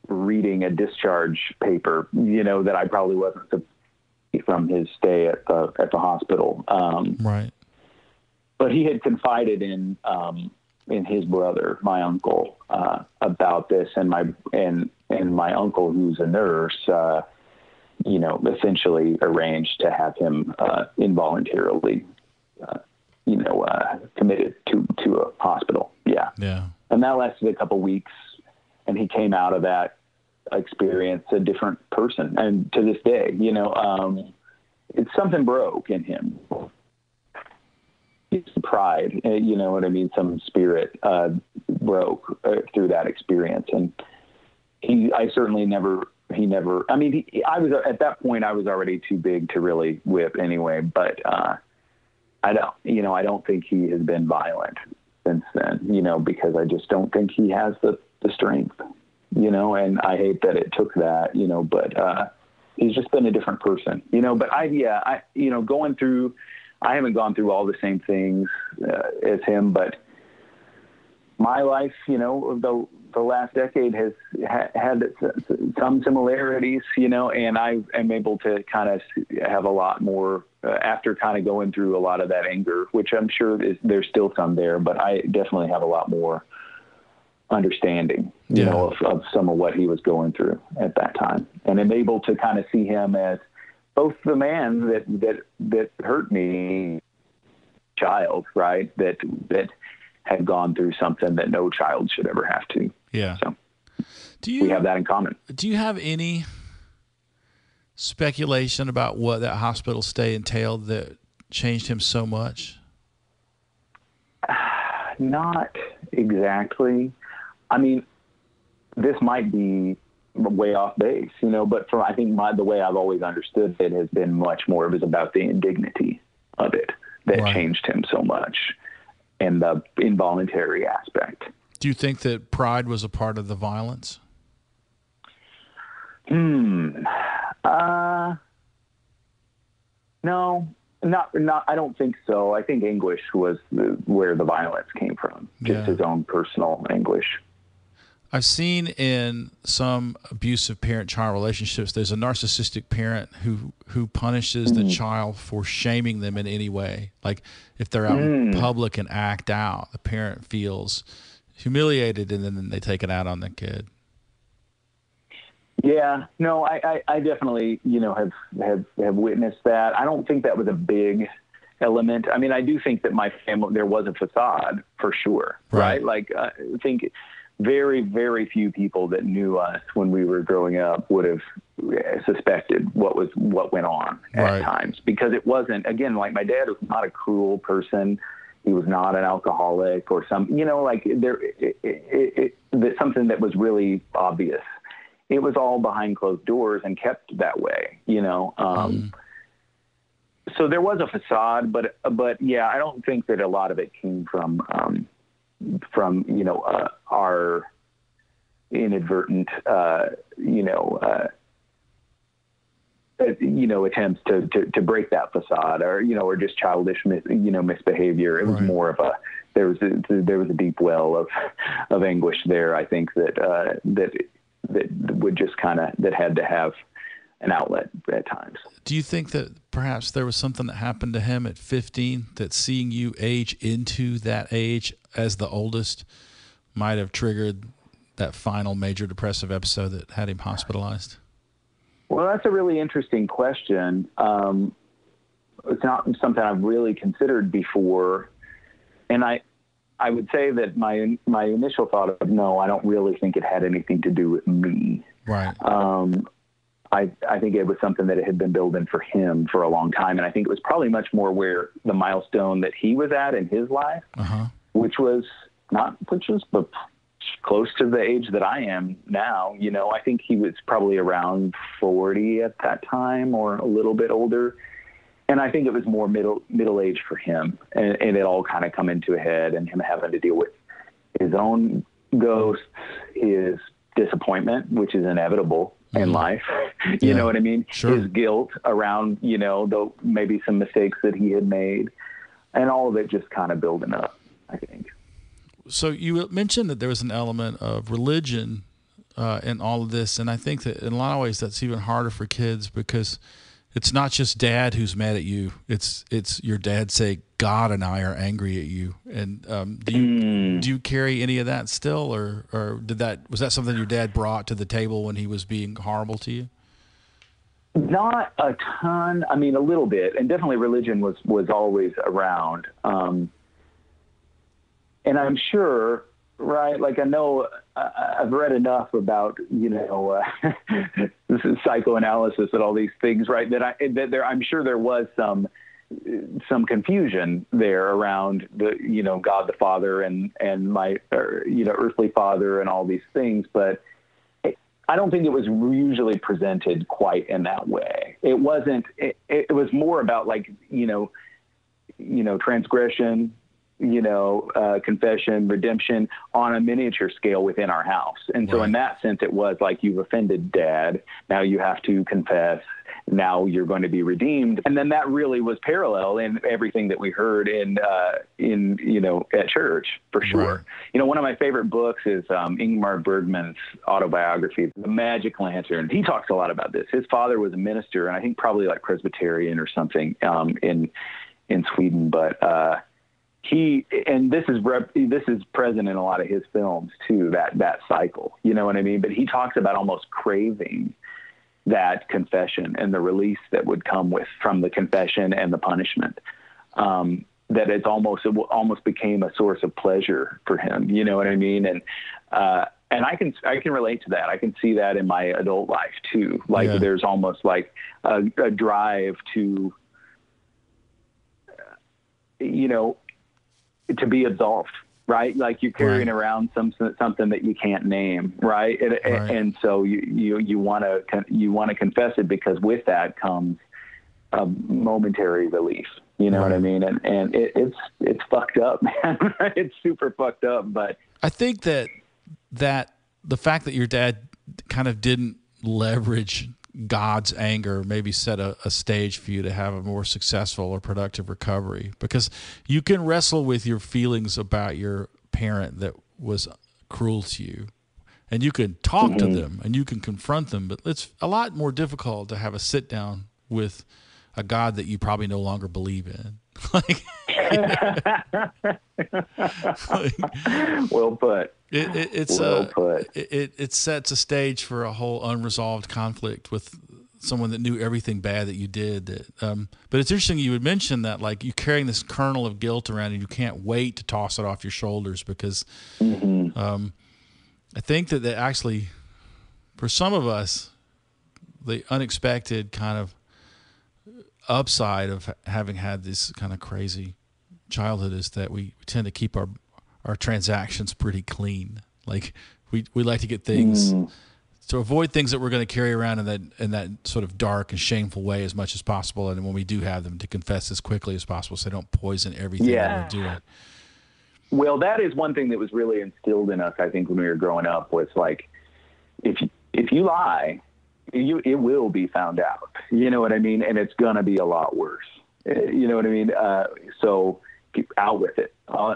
reading a discharge paper, that I probably wasn't from his stay at the hospital. Right. But he had confided in his brother, my uncle, about this, and my uncle, who's a nurse, essentially arranged to have him involuntarily, committed to a hospital. Yeah. Yeah. And that lasted a couple weeks, and he came out of that experience a different person. And to this day, it's something broke in him. It's pride, you know what I mean? Some spirit broke through that experience. And I was at that point, I was already too big to really whip anyway, but I don't think he has been violent since then, because I just don't think he has the strength, and I hate that it took that, but he's just been a different person, but I haven't gone through all the same things as him, but my life, the last decade has had some similarities, and I am able to kind of have a lot more after kind of going through a lot of that anger, which I'm sure there's still some there, but I definitely have a lot more understanding, of some of what he was going through at that time. And I'm able to kind of see him as both the man that hurt me, child, right? That had gone through something that no child should ever have to. Yeah. So we have that in common. Do you have any speculation about what that hospital stay entailed that changed him so much? Not exactly. I mean, this might be way off base, but I think the way I've always understood it has been much more of it about the indignity of it that changed him so much, and the involuntary aspect. Do you think that pride was a part of the violence? No, not. I don't think so. I think anguish was where the violence came from, just his own personal anguish. I've seen in some abusive parent-child relationships, there's a narcissistic parent who punishes the child for shaming them in any way. Like if they're out in public and act out, the parent feels humiliated, and then they take it out on the kid. Yeah, no, I definitely, have witnessed that. I don't think that was a big element. I mean, I do think that my family, there was a facade for sure, right? Like I think very, very few people that knew us when we were growing up would have suspected what went on at times, because it wasn't, again, like my dad was not a cruel person. He was not an alcoholic or something, like something that was really obvious. It was all behind closed doors and kept that way, So there was a facade, but yeah, I don't think that a lot of it came from our inadvertent, attempts to break that facade, or just childish, misbehavior. It was more of there was a deep well of anguish there. I think that would just that had to have an outlet at times. Do you think that perhaps there was something that happened to him at 15 that seeing you age into that age as the oldest might have triggered that final major depressive episode that had him hospitalized? Well, that's a really interesting question. It's not something I've really considered before. And I would say that my initial thought of, no, I don't really think it had anything to do with me. Right. I think it was something that had been building for him for a long time. And I think it was probably much more where the milestone that he was at in his life, which was but close to the age that I am now. I think he was probably around 40 at that time, or a little bit older. And I think it was more middle age for him, and it all kind of come into a head, and him having to deal with his own ghosts, his disappointment, which is inevitable in life. You know what I mean? Sure. His guilt around, maybe some mistakes that he had made, and all of it just kind of building up, I think. So you mentioned that there was an element of religion in all of this, and I think that in a lot of ways that's even harder for kids, because it's not just dad who's mad at you. It's your dad say, God and I are angry at you. And do you carry any of that still, or was that something your dad brought to the table when he was being horrible to you? Not a ton. I mean, a little bit, and definitely religion was always around. And I'm sure, right? Like, I know I've read enough about, psychoanalysis and all these things, right? I'm sure there was some confusion there around the, God the Father and my, earthly father and all these things. But I don't think it was usually presented quite in that way. It wasn't, it was more about like, transgression, confession, redemption on a miniature scale within our house. And so in that sense, it was like, you've offended dad. Now you have to confess. Now you're going to be redeemed. And then that really was parallel in everything that we heard in at church, for sure. Right. One of my favorite books is Ingmar Bergman's autobiography, The Magic Lantern. He talks a lot about this. His father was a minister, and I think probably like Presbyterian or something in Sweden, but this is present in a lot of his films too, that cycle, you know what I mean? But he talks about almost craving that confession and the release that would come from the confession and the punishment. That it almost became a source of pleasure for him, you know what I mean? And I can relate to that. I can see that in my adult life too. Like there's almost like a drive to, to be absolved, right? Like you're carrying around something that you can't name, right? And so you want to confess it, because with that comes a momentary relief. You know what I mean? And it's fucked up, man. It's super fucked up. But I think that the fact that your dad kind of didn't leverage God's anger maybe set a stage for you to have a more successful or productive recovery, because you can wrestle with your feelings about your parent that was cruel to you, and you can talk to them and you can confront them, but it's a lot more difficult to have a sit down with a God that you probably no longer believe in. Well put. It sets a stage for a whole unresolved conflict with someone that knew everything bad that you did. But it's interesting you would mention that, like, you're carrying this kernel of guilt around and you can't wait to toss it off your shoulders, because I think that actually, for some of us, the unexpected kind of upside of having had this kind of crazy childhood is that we tend to keep our transactions pretty clean. Like we like to get things to avoid things that we're going to carry around in that sort of dark and shameful way as much as possible, and when we do have them, to confess as quickly as possible so they don't poison everything that we're doing. Well, that is one thing that was really instilled in us, I think, when we were growing up, was like, if you lie, it will be found out. You know what I mean? And it's gonna be a lot worse. You know what I mean? So keep out with it,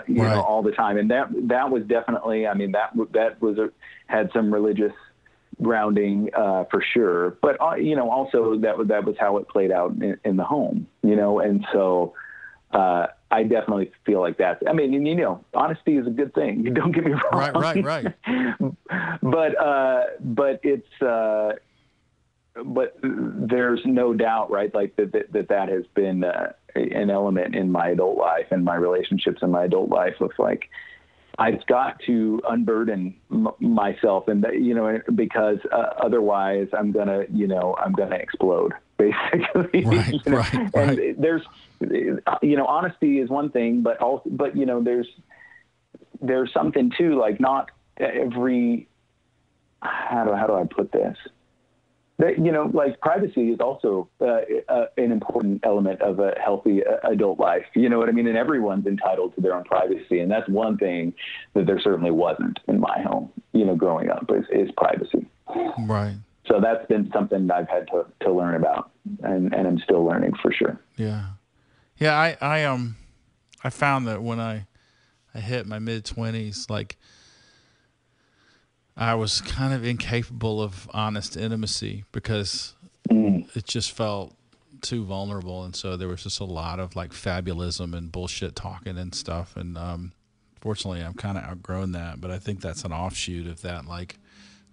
you know, all the time. And that was definitely, I mean, that had some religious grounding for sure. But you know, also that was how it played out in the home. You know, and so I definitely feel like that. I mean, and, you know, honesty is a good thing. Don't get me wrong. Right. But it's. But there's no doubt, right? Like that has been an element in my adult life and my relationships in my adult life of like, I've got to unburden myself, and that, you know, because otherwise I'm gonna explode, basically. Right, you know? right. And there's, you know, honesty is one thing, but you know, there's something too, like not every, how do I put this? That, you know, like privacy is also an important element of a healthy adult life. You know what I mean? And everyone's entitled to their own privacy. And that's one thing that there certainly wasn't in my home, you know, growing up, is privacy. Right. So that's been something I've had to learn about, and I'm still learning for sure. Yeah. Yeah. I found that when I hit my mid-20s, like, I was kind of incapable of honest intimacy because it just felt too vulnerable. And so there was just a lot of like fabulism and bullshit talking and stuff. And fortunately, I'm kind of outgrown that. But I think that's an offshoot of that, like,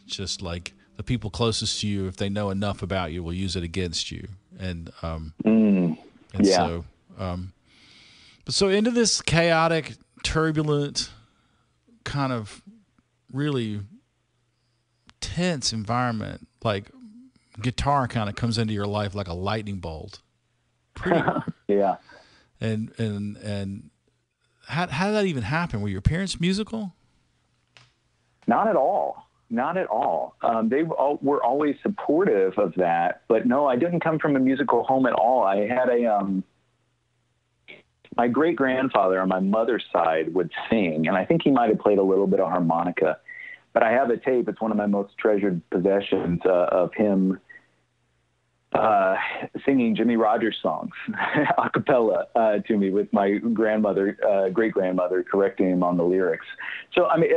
just like the people closest to you, if they know enough about you, will use it against you. And so, but so into this chaotic, turbulent, kind of really tense environment, like guitar kind of comes into your life like a lightning bolt. Yeah. And how did that even happen? Were your parents musical? Not at all. They were always supportive of that, but no, I didn't come from a musical home at all. I had my great grandfather on my mother's side would sing, and I think he might've played a little bit of harmonica. But I have a tape. It's one of my most treasured possessions of him singing Jimmy Rogers songs a cappella to me, with my grandmother, great grandmother, correcting him on the lyrics. So I mean,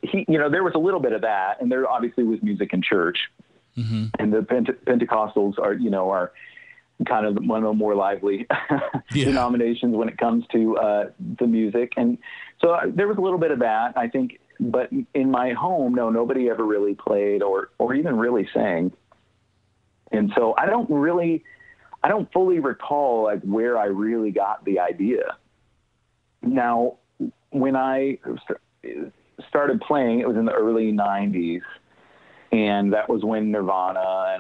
he, you know, there was a little bit of that, and there obviously was music in church, and the Pentecostals are kind of one of the more lively denominations when it comes to the music, and so there was a little bit of that, I think. But in my home, no, nobody ever really played or even really sang. And so I don't fully recall like where I really got the idea. Now, when I started playing, it was in the early 90s, and that was when Nirvana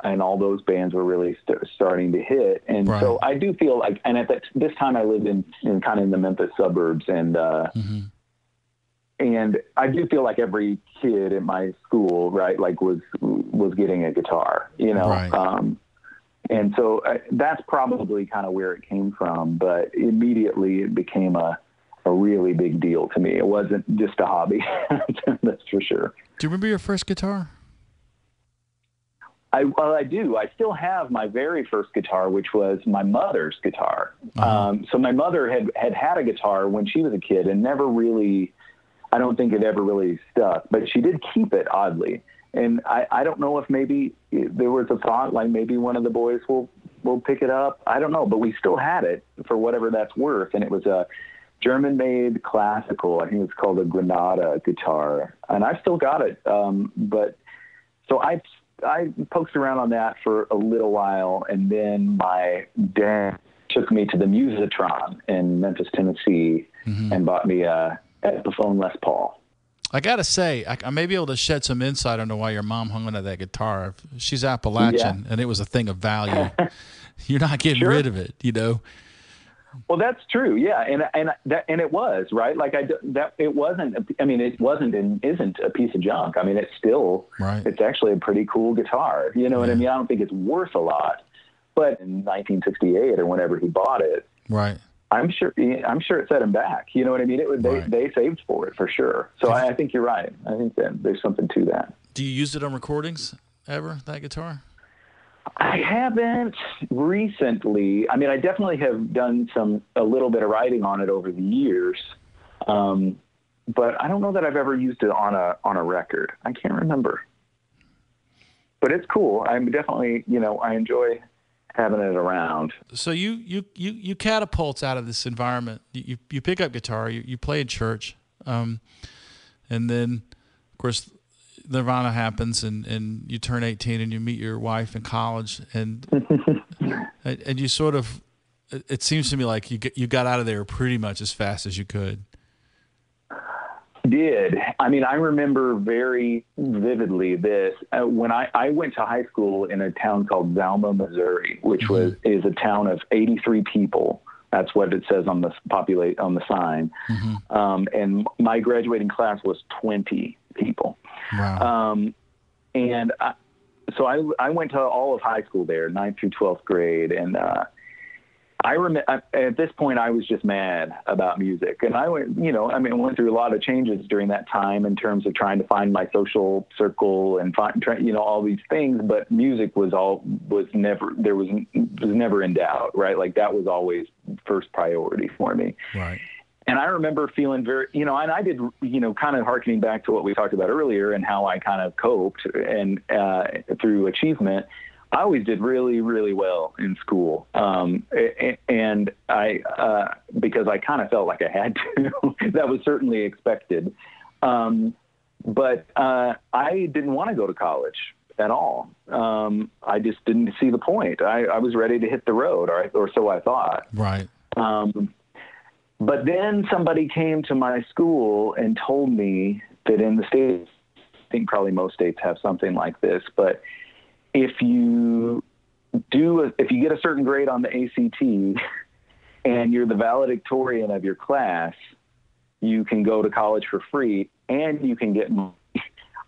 and all those bands were really starting to hit. And so I do feel like, and at this time I lived in kind of in the Memphis suburbs, and and I do feel like every kid in my school, right, like was getting a guitar, you know? Right. And so that's probably kind of where it came from, but immediately it became a really big deal to me. It wasn't just a hobby. That's for sure. Do you remember your first guitar? I do. I still have my very first guitar, which was my mother's guitar. So my mother had a guitar when she was a kid, and never really, I don't think it ever really stuck, but she did keep it, oddly. And I don't know if maybe there was a thought like maybe one of the boys will pick it up. I don't know, but we still had it for whatever that's worth. And it was a German-made classical. I think it's called a Granada guitar, and I've still got it. But so I poked around on that for a little while, and then my dad took me to the Musitron in Memphis, Tennessee, and bought me a Epiphone Les Paul. I got to say, I may be able to shed some insight into why your mom hung onto that guitar. She's Appalachian, and it was a thing of value. You're not getting Sure. rid of it, you know? Well, that's true. Yeah. And it was, right. Like it wasn't and isn't a piece of junk. I mean, it's still, right. It's actually a pretty cool guitar. You know what I mean? I don't think it's worth a lot, but in 1968 or whenever he bought it, right. I'm sure it set him back. You know what I mean? They saved for it for sure. So I think you're right. I think that there's something to that. Do you use it on recordings ever, that guitar? I haven't recently. I mean, I definitely have done a little bit of writing on it over the years. But I don't know that I've ever used it on a record. I can't remember, but it's cool. I'm definitely, I enjoy having it around. So you catapult out of this environment. You pick up guitar, you play in church. And then of course Nirvana happens and you turn 18 and you meet your wife in college and and you sort of, it seems to me like you got out of there pretty much as fast as you could. Did. I mean, I remember very vividly this when I went to high school in a town called Zalma, Missouri, which is a town of 83 people. That's what it says on the sign. And my graduating class was 20 people. Wow. So I went to all of high school there, 9th through 12th grade. And, I remember at this point I was just mad about music, and I went through a lot of changes during that time in terms of trying to find my social circle and all these things. But music was never in doubt, right? Like that was always first priority for me. Right. And I remember feeling very, and I did, kind of hearkening back to what we talked about earlier and how I kind of coped and through achievement. I always did really, really well in school. And I, because I kind of felt like I had to, that was certainly expected. But I didn't want to go to college at all. I just didn't see the point. I was ready to hit the road, or so I thought. Right. But then somebody came to my school and told me that in the States, I think probably most states have something like this, but if you get a certain grade on the ACT and you're the valedictorian of your class, you can go to college for free and you can get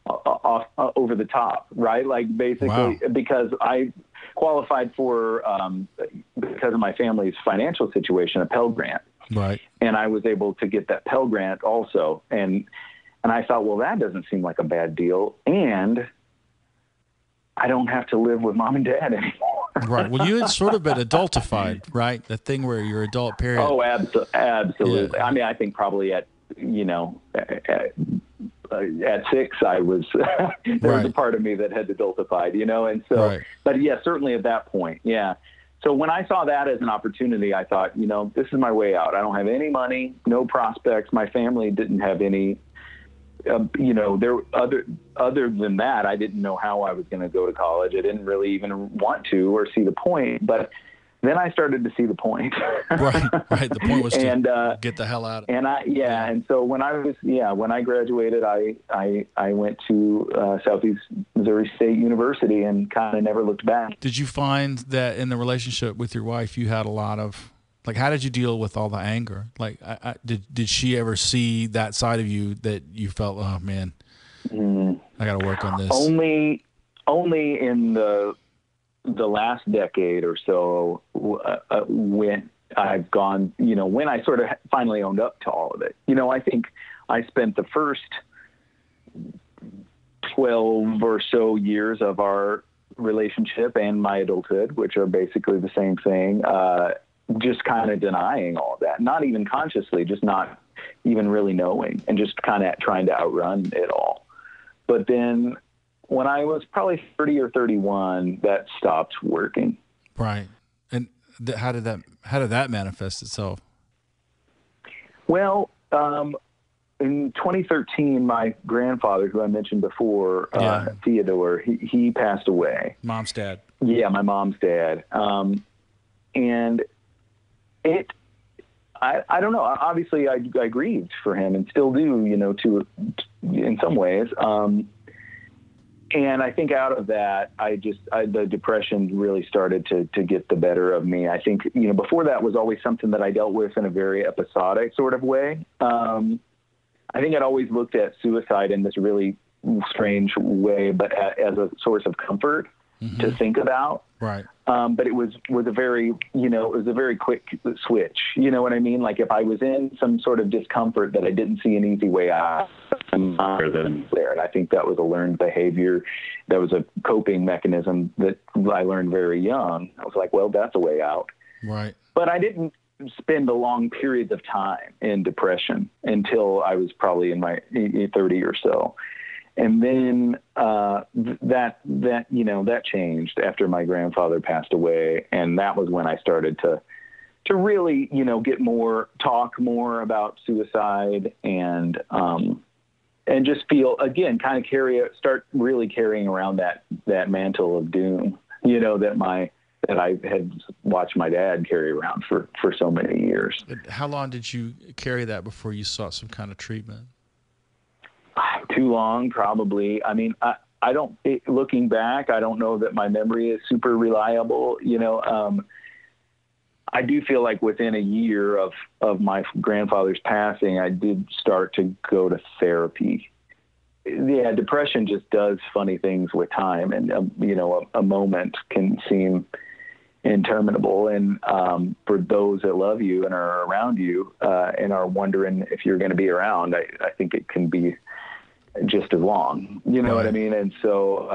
off over the top, right? Like basically, because I qualified for, because of my family's financial situation, a Pell Grant. Right. And I was able to get that Pell Grant also. And I thought, well, that doesn't seem like a bad deal. And I don't have to live with mom and dad anymore. Right. Well, you had sort of been adultified, right? The thing where you're adult period. Oh, absolutely. Yeah. I mean, I think probably at 6, I was, there was a part of me that had adultified, and so, but yeah, certainly at that point. Yeah. So when I saw that as an opportunity, I thought, this is my way out. I don't have any money, no prospects. My family didn't have any, there other than that, I didn't know how I was going to go to college. I didn't really even want to or see the point, but then I started to see the point. Right. The point was to get the hell out of it. And so when I graduated, I went to Southeast Missouri State University and kind of never looked back. Did you find that in the relationship with your wife, you had a lot of, like, how did you deal with all the anger? Like, did she ever see that side of you that you felt, oh man, I got to work on this? Only in the last decade or so, when I've gone, when I sort of finally owned up to all of it. I think I spent the first 12 or so years of our relationship and my adulthood, which are basically the same thing, just kind of denying all of that, not even consciously, just not even really knowing, and just kind of trying to outrun it all. But then when I was probably 30 or 31, that stopped working. Right. And how did that manifest itself? Well, in 2013, my grandfather, who I mentioned before, Theodore, he passed away. Mom's dad. Yeah, my mom's dad. And I don't know. Obviously, I grieved for him and still do, in some ways. And I think out of that, the depression really started to get the better of me. I think, before that was always something that I dealt with in a very episodic sort of way. I think I'd always looked at suicide in this really strange way, but as a source of comfort to think about. Right. But it was a very, it was a very quick switch. You know what I mean? Like if I was in some sort of discomfort that I didn't see an easy way out, I'm there. And I think that was a learned behavior. That was a coping mechanism that I learned very young. I was like, well, that's a way out. Right. But I didn't spend a long periods of time in depression until I was probably in my 30 or so. And then that changed after my grandfather passed away, and that was when I started to really talk more about suicide and just feel again kind of start really carrying around that mantle of doom, that I had watched my dad carry around for so many years. How long did you carry that before you sought some kind of treatment? Too long, probably. I mean, looking back, I don't know that my memory is super reliable. I do feel like within a year of my grandfather's passing, I did start to go to therapy. Yeah, depression just does funny things with time, and a moment can seem interminable. And for those that love you and are around you and are wondering if you're going to be around, I think it can be just as long, Right. what I mean? And so,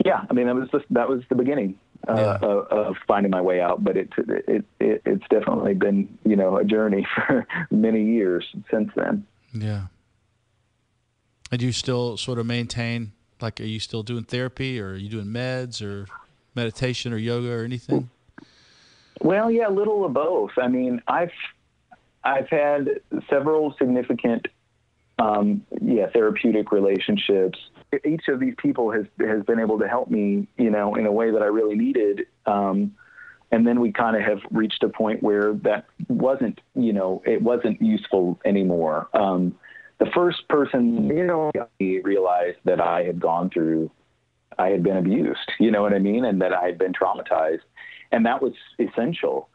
that was the beginning of finding my way out, but it's definitely been, a journey for many years since then. Yeah. And you still sort of maintain, are you still doing therapy, or are you doing meds or meditation or yoga or anything? Well, yeah, a little of both. I mean, I've had several significant therapeutic relationships. Each of these people has been able to help me, in a way that I really needed. And then we kind of have reached a point where that wasn't, it wasn't useful anymore. The first person, realized that I had been abused, you know what I mean? And that I had been traumatized, and that was essential.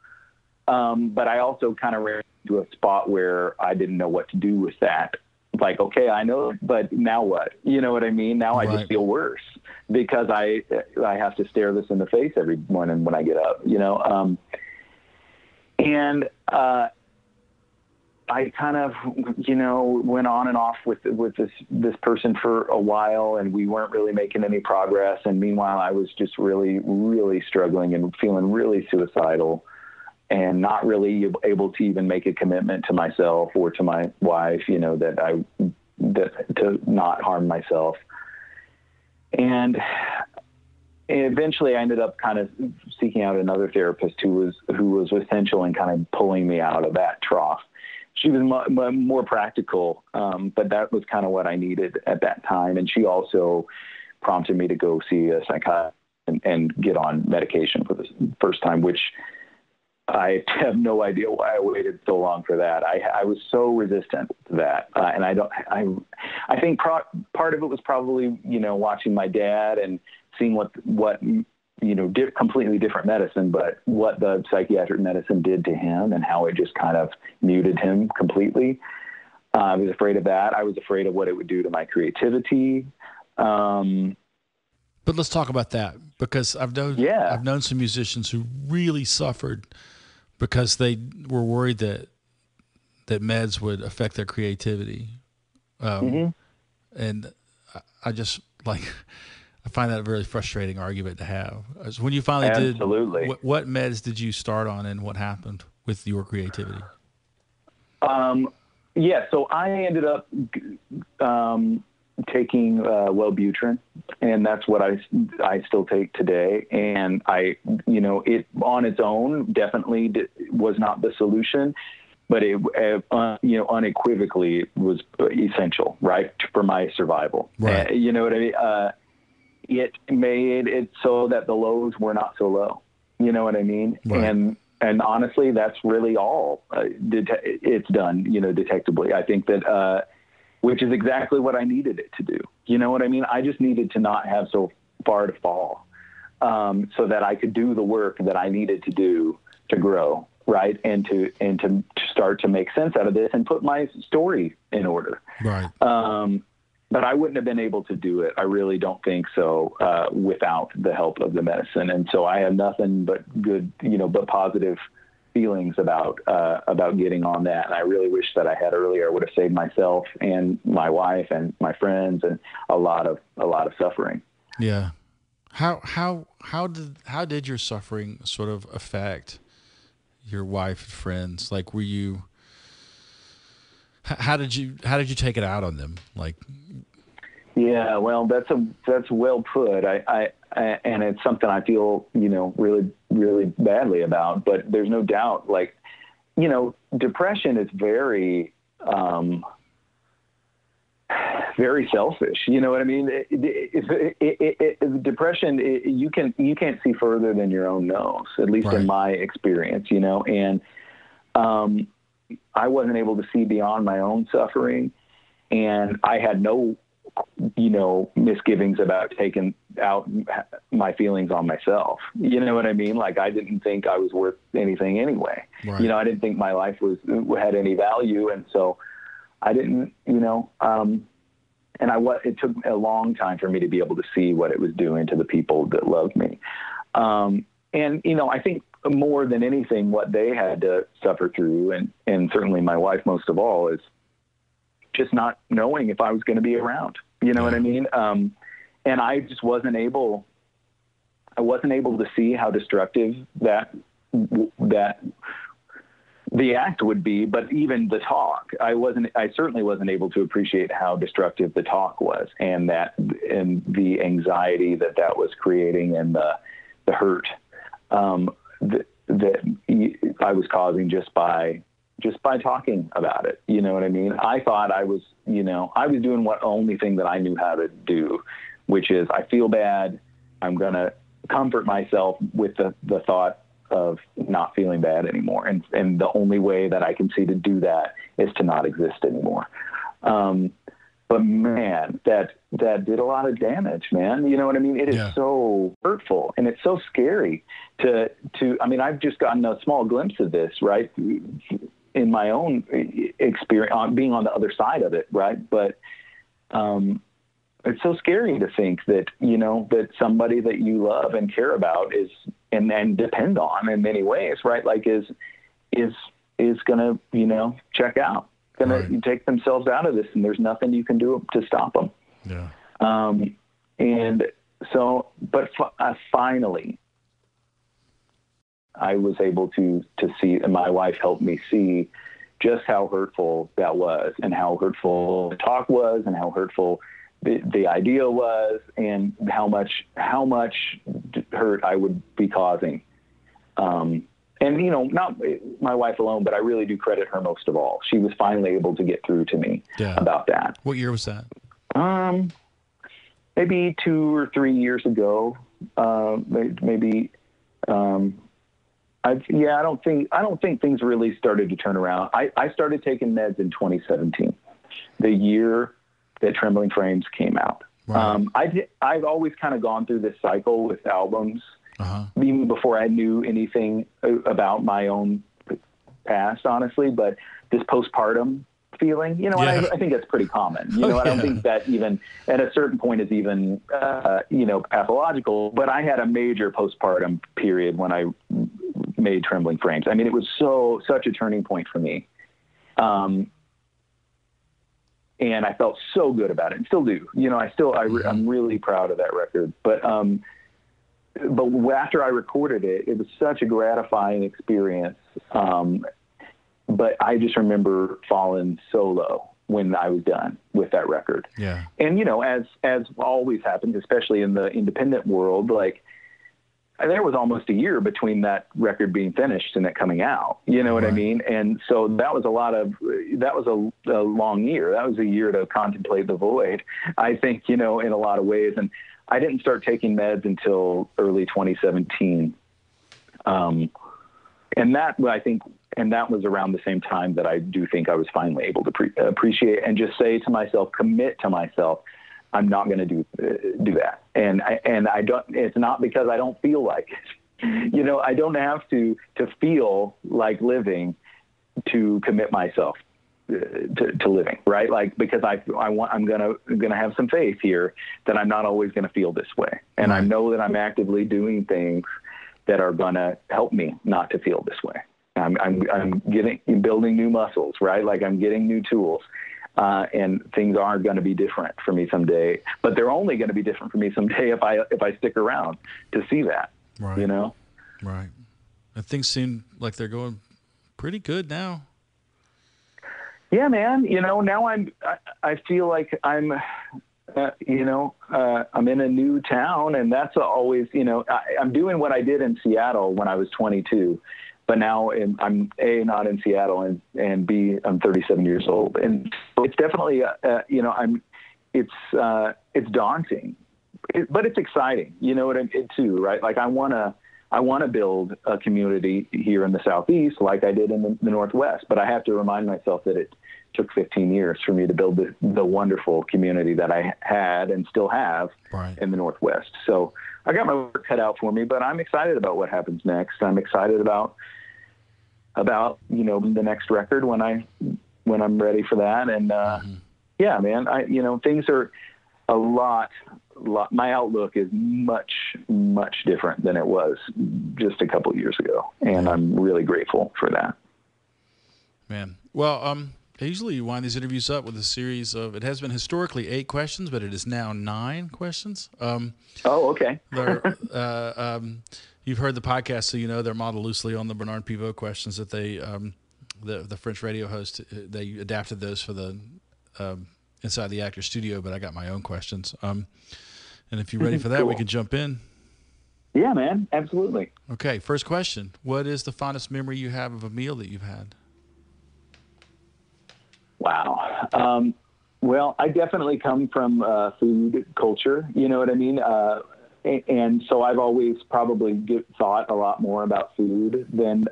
But I also kind of ran into a spot where I didn't know what to do with that. Like, okay, I know, but now what? You know what I mean? Now I just feel worse because I have to stare this in the face every morning when I get up, and I kind of, went on and off with this person for a while, and we weren't really making any progress. And meanwhile, I was just really, really struggling and feeling really suicidal, and not really able to even make a commitment to myself or to my wife, that to not harm myself. And eventually I ended up kind of seeking out another therapist who was essential in kind of pulling me out of that trough. She was more practical, but that was kind of what I needed at that time. And she also prompted me to go see a psychiatrist and get on medication for the first time, which I have no idea why I waited so long for that. I was so resistant to that. And I think part of it was probably, watching my dad and seeing what completely different medicine, but what the psychiatric medicine did to him and how it just kind of muted him completely. I was afraid of that. I was afraid of what it would do to my creativity. But let's talk about that, because I've known some musicians who really suffered because they were worried that meds would affect their creativity. And I just I find that a very frustrating argument to have. So when you finally Absolutely. did, what meds did you start on, and what happened with your creativity? So I ended up taking Wellbutrin, and that's what I still take today. And it on its own definitely was not the solution, but it unequivocally was essential, right, for my survival. Right. You know what I mean? It made it so that the lows were not so low. You know what I mean? Right. And honestly, that's really all it's done, detectably. I think that which is exactly what I needed it to do. You know what I mean? I just needed to not have so far to fall, so that I could do the work that I needed to do to grow, right? And to start to make sense out of this and put my story in order. Right. But I wouldn't have been able to do it. I really don't think so, without the help of the medicine. And so I have nothing but good, but positive feelings about getting on that. And I really wish that I had earlier. I would have saved myself and my wife and my friends and a lot of suffering. Yeah. How did your suffering sort of affect your wife and friends? Like, were you, how did you take it out on them? Like, yeah, well, that's well put. I and it's something I feel, really, really badly about, but there's no doubt, like, depression is very, very selfish. You know what I mean? Depression, you can't see further than your own nose, at least right. in my experience, and, I wasn't able to see beyond my own suffering, and I had no, misgivings about taking out my feelings on myself. You know what I mean? Like, I didn't think I was worth anything anyway. Right. I didn't think my life had any value. And so I didn't, it took a long time for me to be able to see what it was doing to the people that loved me. And, I think more than anything, what they had to suffer through, and certainly my wife most of all, is just not knowing if I was going to be around. You know what I mean? And I just wasn't able to see how destructive that the act would be, but even the talk, I certainly wasn't able to appreciate how destructive the talk was, and the anxiety that was creating, and the hurt, that I was causing just by talking about it. You know what I mean? I thought I was doing what only thing that I knew how to do, which is, I feel bad. I'm going to comfort myself with the thought of not feeling bad anymore. And the only way that I can see to do that is to not exist anymore. But man, that did a lot of damage, man. You know what I mean? It is so hurtful, and it's so scary I've just gotten a small glimpse of this, right, in my own experience, being on the other side of it. Right. But, it's so scary to think that, that somebody that you love and care about and depend on in many ways, right, like is going to, check out, going to take themselves out of this, and there's nothing you can do to stop them. Yeah. And so, but finally, I was able to see, and my wife helped me see just how hurtful that was, and how hurtful the talk was, and how hurtful the idea was, and how much hurt I would be causing. And, not my wife alone, but I really do credit her most of all. She was finally able to get through to me about that. What year was that? Maybe 2 or 3 years ago. Maybe, I don't think things really started to turn around. I started taking meds in 2017, the year that Trembling Frames came out. Right. I've always kind of gone through this cycle with albums, even before I knew anything about my own past, honestly. But this postpartum feeling, I think that's pretty common. I don't think that even at a certain point is even, pathological. But I had a major postpartum period when I made Trembling Frames. I mean, it was such a turning point for me. And I felt so good about it, and still do. I'm really proud of that record. But after I recorded it, it was such a gratifying experience. But I just remember falling so low when I was done with that record. Yeah. And, as always happens, especially in the independent world, like, there was almost a year between that record being finished and it coming out. You know what I mean? And so that was a long year. That was a year to contemplate the void, I think, in a lot of ways. And I didn't start taking meds until early 2017. And that, I think, And that was around the same time that I do think I was finally able to appreciate and just say to myself, commit to myself, I'm not going to do that. And I don't, it's not because I don't feel like it. You know, I don't have to feel like living to commit myself to living, right? Like, because I'm gonna have some faith here that I'm not always gonna feel this way, and I know that I'm actively doing things that are gonna help me not to feel this way. I'm building new muscles, right? Like, I'm getting new tools, and things are going to be different for me someday. But they're only going to be different for me someday if I stick around to see that. Right. You know. Right. And things seem like they're going pretty good now. Yeah, man. You know, now I feel like I'm in a new town, and that's always, you know, I'm doing what I did in Seattle when I was 22, but now I'm A, not in Seattle, and B, I'm 37 years old. And it's definitely, it's daunting, but it's exciting. You know what I mean, too, right? Like, I want to build a community here in the Southeast like I did in the Northwest, but I have to remind myself that it took 15 years for me to build the wonderful community that I had and still have in the Northwest. So I got my work cut out for me, but I'm excited about what happens next. I'm excited about, you know, the next record when I'm ready for that. And, yeah, man, things are a lot, my outlook is much, much different than it was just a couple of years ago. And I'm really grateful for that. Man. Well, I usually wind these interviews up with a series of, it has been historically 8 questions, but it is now 9 questions. Oh, okay. You've heard the podcast, so you know they're modeled loosely on the Bernard Pivot questions that they, the French radio host, they adapted those for the Inside the Actor studio, but I got my own questions. And if you're ready for that, cool. We can jump in. Yeah, man, absolutely. Okay, first question. What is the fondest memory you have of a meal that you've had? Wow. Well, I definitely come from food culture, you know what I mean? And so I've always probably thought a lot more about food than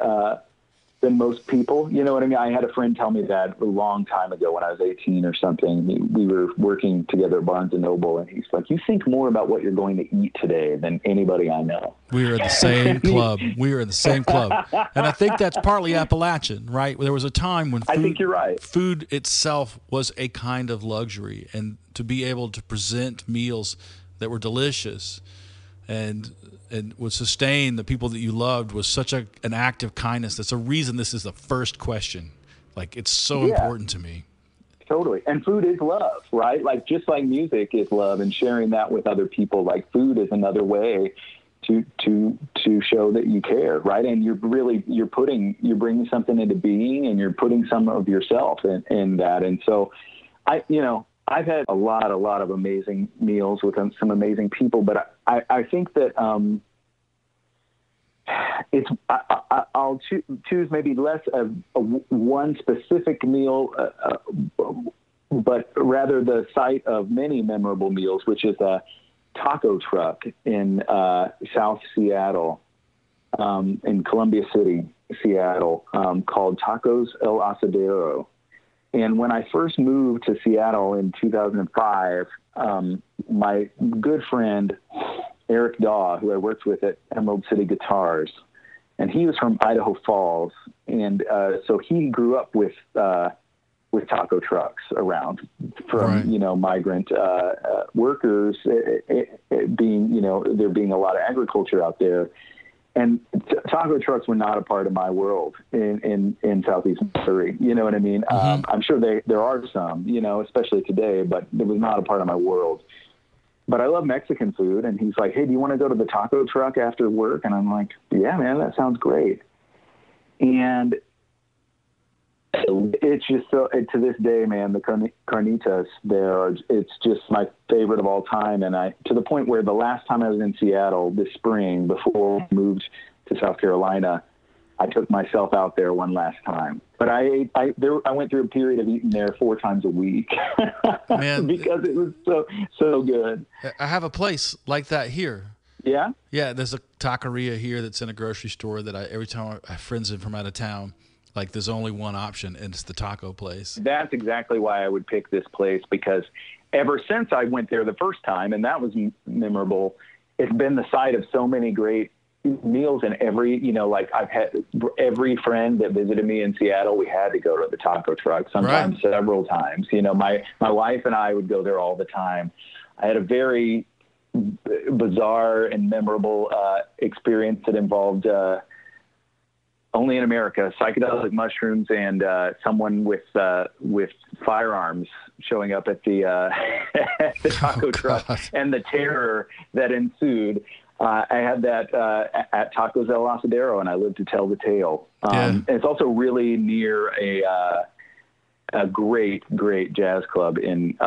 most people, you know what I mean? I had a friend tell me that a long time ago when I was 18 or something. We were working together at Barnes & Noble, and he's like, you think more about what you're going to eat today than anybody I know. We are in the same club. We are in the same club. And I think that's partly Appalachian, right? There was a time when I think you're right. Food itself was a kind of luxury, and to be able to present meals that were delicious and would sustain the people that you loved was such an act of kindness. That's a reason this is the first question. Like, it's so important to me. Totally. And food is love, right? Like, just like music is love, and sharing that with other people, like, food is another way to show that you care, right? And you're bringing something into being, and you're putting some of yourself in that. And so I've had a lot of amazing meals with some amazing people, but I think that I'll choose maybe less of one specific meal, but rather the site of many memorable meals, which is a taco truck in South Seattle, in Columbia City, Seattle, called Tacos El Asadero. And when I first moved to Seattle in 2005, my good friend, Eric Daw, who I worked with at Emerald City Guitars, and he was from Idaho Falls. And so he grew up with taco trucks around from, migrant workers, being, there being a lot of agriculture out there. And taco trucks were not a part of my world in Southeast Missouri. You know what I mean? Mm-hmm. I'm sure there are some, especially today, but it was not a part of my world. But I love Mexican food. And he's like, hey, do you want to go to the taco truck after work? And I'm like, yeah, man, that sounds great. And it's just so, to this day, man, the carnitas there, it's just my favorite of all time. And to the point where the last time I was in Seattle this spring, before I moved to South Carolina, I took myself out there one last time. But I went through a period of eating there 4 times a week. Man, because it was so good. I have a place like that here. Yeah? Yeah, there's a taqueria here that's in a grocery store that every time I have friends in from out of town, Like there's only one option, and it's the taco place. That's exactly why I would pick this place, because ever since I went there the first time, and that was memorable, it's been the site of so many great meals. And every, like I've had every friend that visited me in Seattle, we had to go to the taco truck, sometimes several times. My wife and I would go there all the time. I had a very bizarre and memorable experience that involved only in America, psychedelic mushrooms and someone with firearms showing up at the the taco truck, and the terror that ensued. I had that at Tacos El Asadero, and I lived to tell the tale. And it's also really near a great jazz club in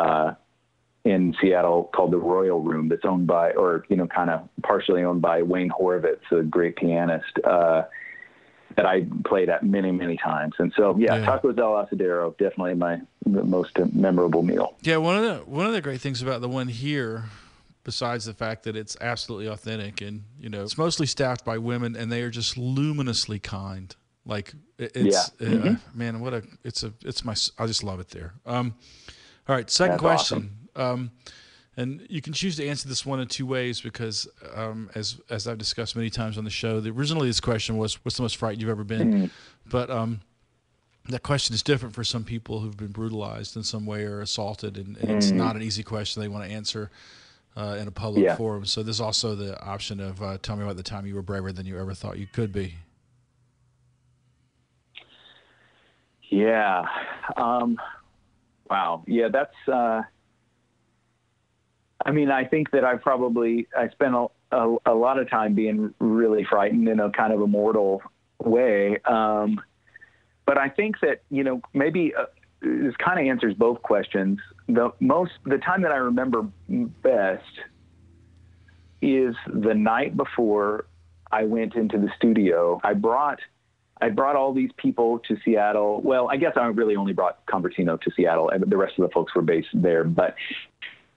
Seattle called the Royal Room, that's owned by, or kind of partially owned by, Wayne Horowitz, a great pianist that I played at many times. And so, Tacos El Asadero, definitely my most memorable meal. Yeah, one of the great things about the one here, besides the fact that it's absolutely authentic, and it's mostly staffed by women, and they are just luminously kind. Like it's man, I just love it there. All right, second That's question. Awesome. And you can choose to answer this one in two ways, because as I've discussed many times on the show, originally this question was, what's the most frightened you've ever been? But that question is different for some people who've been brutalized in some way or assaulted, and it's not an easy question they want to answer in a public forum. So there's also the option of tell me about the time you were braver than you ever thought you could be. Yeah. Wow. Yeah, that's... I think that I spent a lot of time being really frightened in a kind of a mortal way. But I think that, maybe this kind of answers both questions. The time that I remember best is the night before I went into the studio. I brought all these people to Seattle. Well, I guess I really only brought Convertino to Seattle, and the rest of the folks were based there. But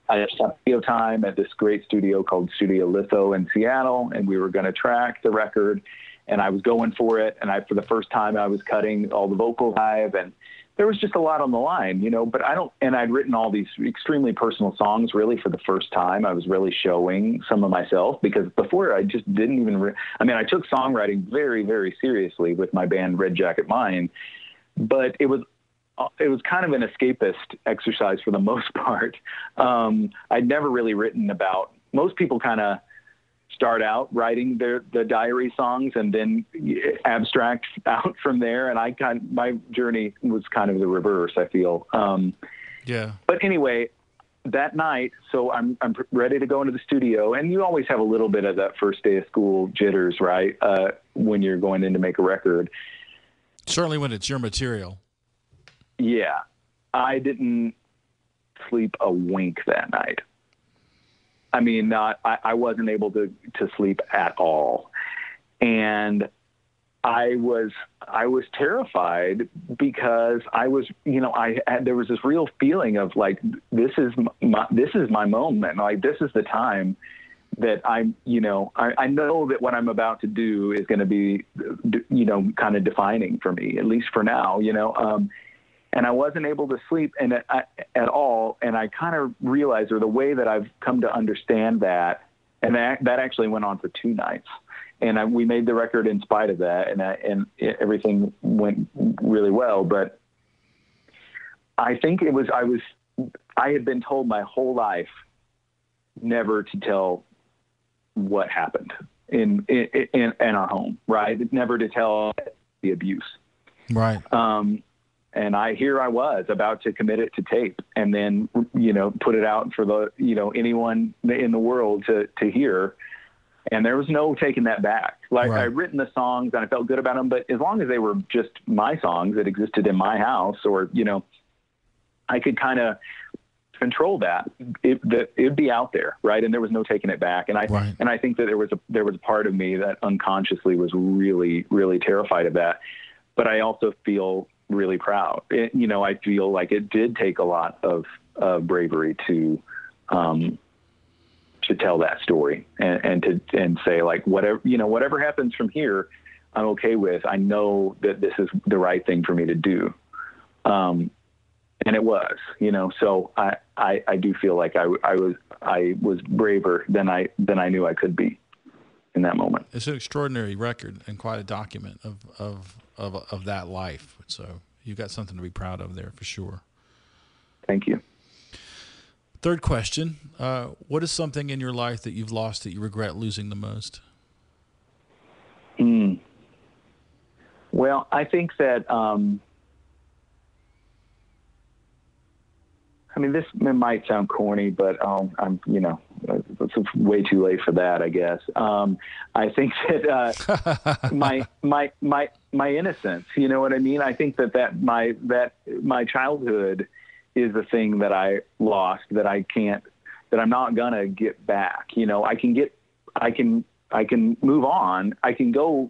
I had studio time at this great studio called Studio Litho in Seattle, and we were going to track the record, and I was going for it. And for the first time, I was cutting all the vocals live, and there was just a lot on the line, but I'd written all these extremely personal songs really for the first time. I was really showing some of myself, because before I just didn't even, I took songwriting very, very seriously with my band Red Jacket Mine, but it was kind of an escapist exercise for the most part. I'd never really written about, most people kind of start out writing the diary songs and then abstract out from there. And my journey was kind of the reverse, I feel. But anyway, that night, so I'm ready to go into the studio, and you always have a little bit of that first day of school jitters, right? When you're going in to make a record. Certainly when it's your material. Yeah, I didn't sleep a wink that night. I wasn't able to sleep at all. And I was terrified, because I was, there was this real feeling of like, this is my moment. Like, this is the time that I know that what I'm about to do is going to be, kind of defining for me, at least for now, and I wasn't able to sleep at all. And I kind of realized, or the way that I've come to understand that, and that actually went on for 2 nights. And we made the record in spite of that, and everything went really well. But I think I had been told my whole life never to tell what happened in our home, right? Never to tell the abuse. Right. And I was about to commit it to tape, and then, put it out for anyone in the world to hear. And there was no taking that back. Like, I'd written the songs and I felt good about them, but as long as they were just my songs that existed in my house, or, I could kind of control that, it'd be out there. Right. And there was no taking it back. And I think that there was a part of me that unconsciously was really, really terrified of that. But I also feel really proud. I feel like it did take a lot of bravery to tell that story and say, like, whatever happens from here, I'm okay with. I know that this is the right thing for me to do. And it was, so I do feel like I was braver than I knew I could be in that moment. It's an extraordinary record and quite a document of that life. So you've got something to be proud of there for sure. Thank you. Third question. What is something in your life that you've lost that you regret losing the most? Well, I think that, this might sound corny, but it's way too late for that, I guess. I think that my innocence, you know what I mean? I think that my childhood is the thing that I lost that I'm not gonna get back. I can move on. I can go,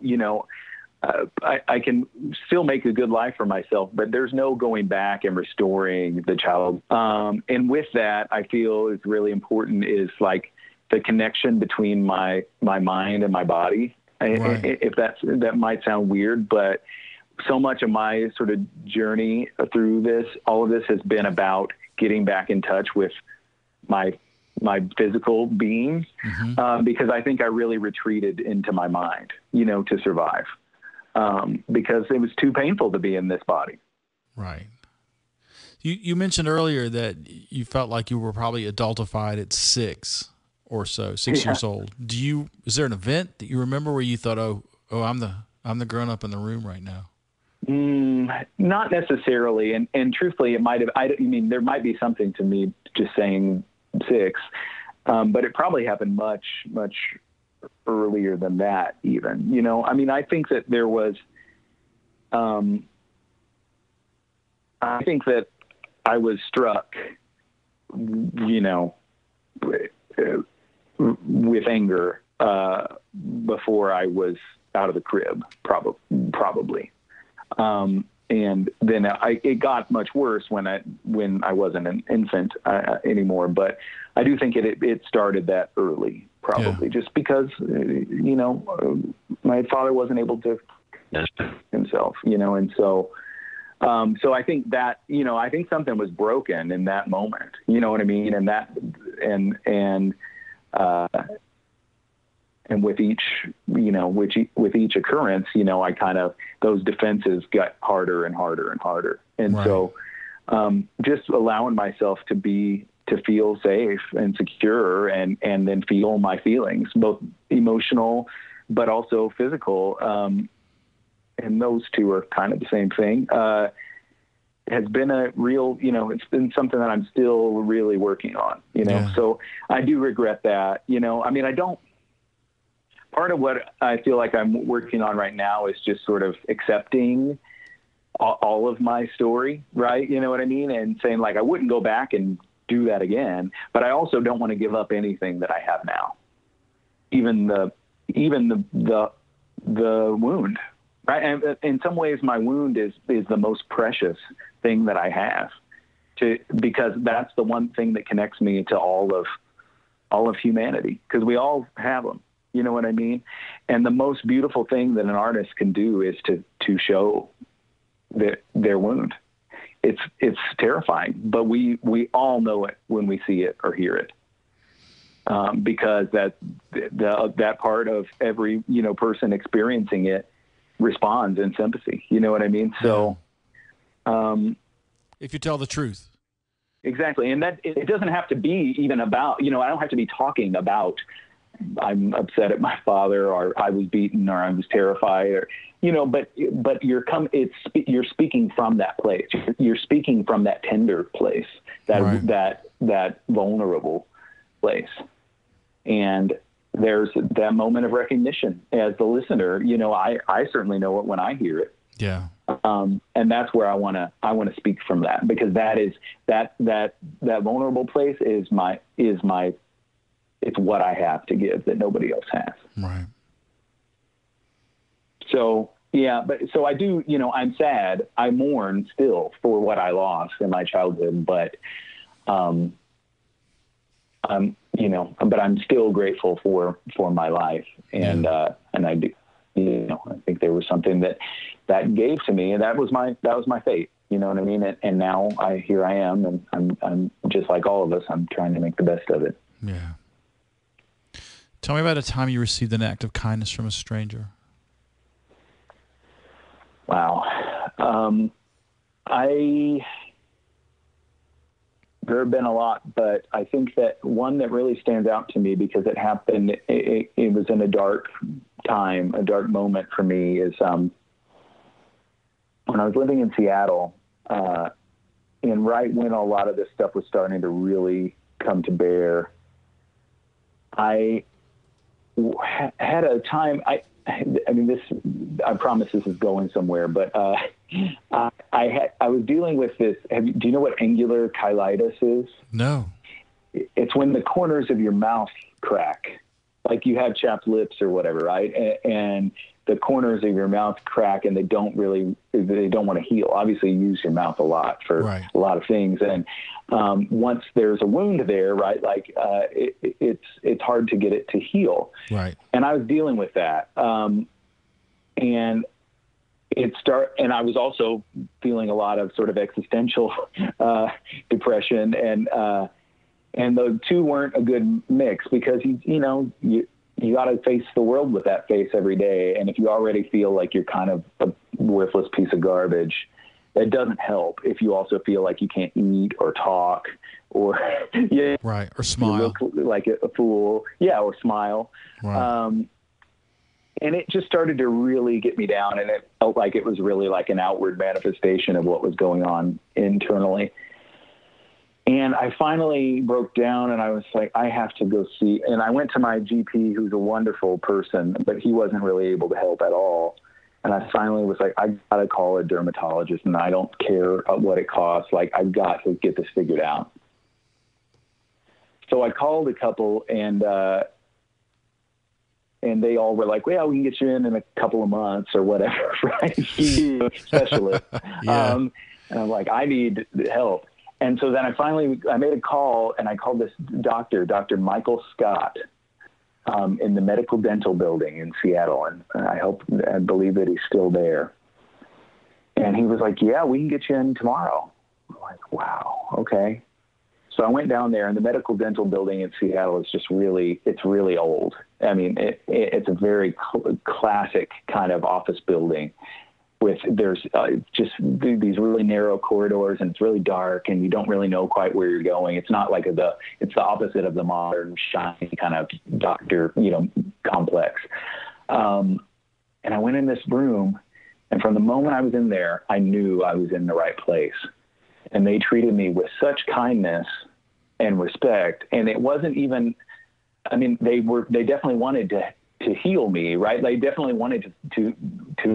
I can still make a good life for myself, but there's no going back and restoring the child. And with that, I feel is really important is like the connection between my mind and my body. Right. If that might sound weird, but so much of my sort of journey through all of this has been about getting back in touch with my physical being, because I think I really retreated into my mind, to survive. Because it was too painful to be in this body. Right. You mentioned earlier that you felt like you were probably adultified at 6 or so, 6 years old. Is there an event that you remember where you thought, oh, I'm the grown up in the room right now? Not necessarily. And truthfully, it might have, there might be something to me just saying 6, but it probably happened much, much earlier than that even, I think that there was, I think that I was struck, with anger, before I was out of the crib, probably. And then it got much worse when I wasn't an infant anymore. But I do think it started that early, probably, just because my father wasn't able to himself, and so I think that I think something was broken in that moment. You know what I mean? And that and with each, with each occurrence, I kind of, those defenses got harder and harder and harder. And right. So, just allowing myself to feel safe and secure and then feel my feelings, both emotional, but also physical. And those two are kind of the same thing, has been a real, it's been something that I'm still really working on, so I do regret that, part of what I feel like I'm working on right now is just sort of accepting all of my story, right? You know what I mean? And saying like, I wouldn't go back and do that again, but I also don't want to give up anything that I have now. Even the wound, right? And in some ways my wound is the most precious thing that I have because that's the one thing that connects me to all of humanity. Cause we all have them. You know what I mean? And the most beautiful thing that an artist can do is to show their wound. It's terrifying, but we all know it when we see it or hear it. Because that part of every, person experiencing it responds in sympathy. You know what I mean? So, if you tell the truth. Exactly. And that it doesn't have to be even about, I don't have to be talking about I'm upset at my father or I was beaten or I was terrified or, but you're speaking from that place. You're speaking from that tender place, that vulnerable place. And there's that moment of recognition as the listener, I certainly know it when I hear it. Yeah. And that's where I want to speak from that because that is that vulnerable place is it's what I have to give that nobody else has. Right. So, yeah, so I do, I'm sad. I mourn still for what I lost in my childhood, but, but I'm still grateful for my life. And I do, I think there was something that gave to me, and that was my fate. You know what I mean? And now here I am, and I'm just like all of us. I'm trying to make the best of it. Yeah. Tell me about a time you received an act of kindness from a stranger. Wow. There have been a lot, but I think that one that really stands out to me because it happened, it was in a dark time, a dark moment for me, is when I was living in Seattle, and right when a lot of this stuff was starting to really come to bear, I had a time, I promise this is going somewhere, but I was dealing with this. Do you know what angular cheilitis is? No. It's when the corners of your mouth crack, like you have chapped lips or whatever, right? And the corners of your mouth crack, and they don't want to heal. Obviously, you use your mouth a lot for a lot of things, and once there's a wound there, right? Like it's hard to get it to heal. Right. And I was dealing with that, and and I was also feeling a lot of sort of existential depression, and the two weren't a good mix because you got to face the world with that face every day. And if you already feel like you're kind of a worthless piece of garbage, it doesn't help if you also feel like you can't eat or talk or or smile, look like a fool, or smile. Right. And it just started to really get me down, and it felt like it was really like an outward manifestation of what was going on internally. And I finally broke down, and I was like, I have to go see. And I went to my GP, who's a wonderful person, but he wasn't really able to help at all. And I finally was like, I got to call a dermatologist, and I don't care what it costs. Like, I've got to get this figured out. So I called a couple, and they all were like, well, we can get you in a couple of months or whatever, right? Specialist. Yeah. And I'm like, I need help. And so then I made a call, and I called this doctor, Dr. Michael Scott, in the medical dental building in Seattle. And I believe that he's still there. And he was like, yeah, we can get you in tomorrow. I'm like, wow. Okay. So I went down there, and the medical dental building in Seattle is just it's really old. I mean, it's a very classic kind of office building. There's just these really narrow corridors, and it's really dark, and you don't really know quite where you're going. It's not like it's the opposite of the modern, shiny kind of doctor, complex. And I went in this room, and from the moment I was in there, I knew I was in the right place. And they treated me with such kindness and respect. And it wasn't even, they definitely wanted to heal me, right? They definitely wanted to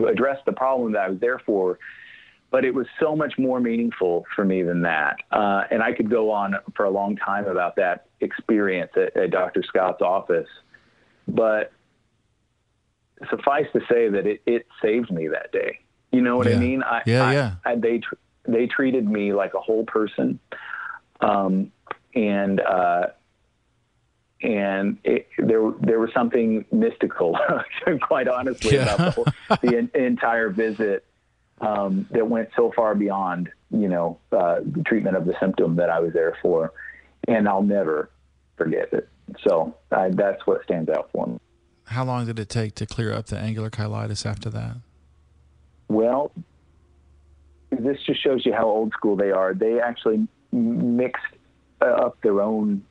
address the problem that I was there for, but it was so much more meaningful for me than that. And I could go on for a long time about that experience at Dr. Scott's office, but suffice to say that it saved me that day. You know what I mean? They treated me like a whole person. And there was something mystical, quite honestly, about the entire visit that went so far beyond, treatment of the symptom that I was there for. And I'll never forget it. So that's what stands out for me. How long did it take to clear up the angular cheilitis after that? Well, this just shows you how old school they are. They actually mixed up their own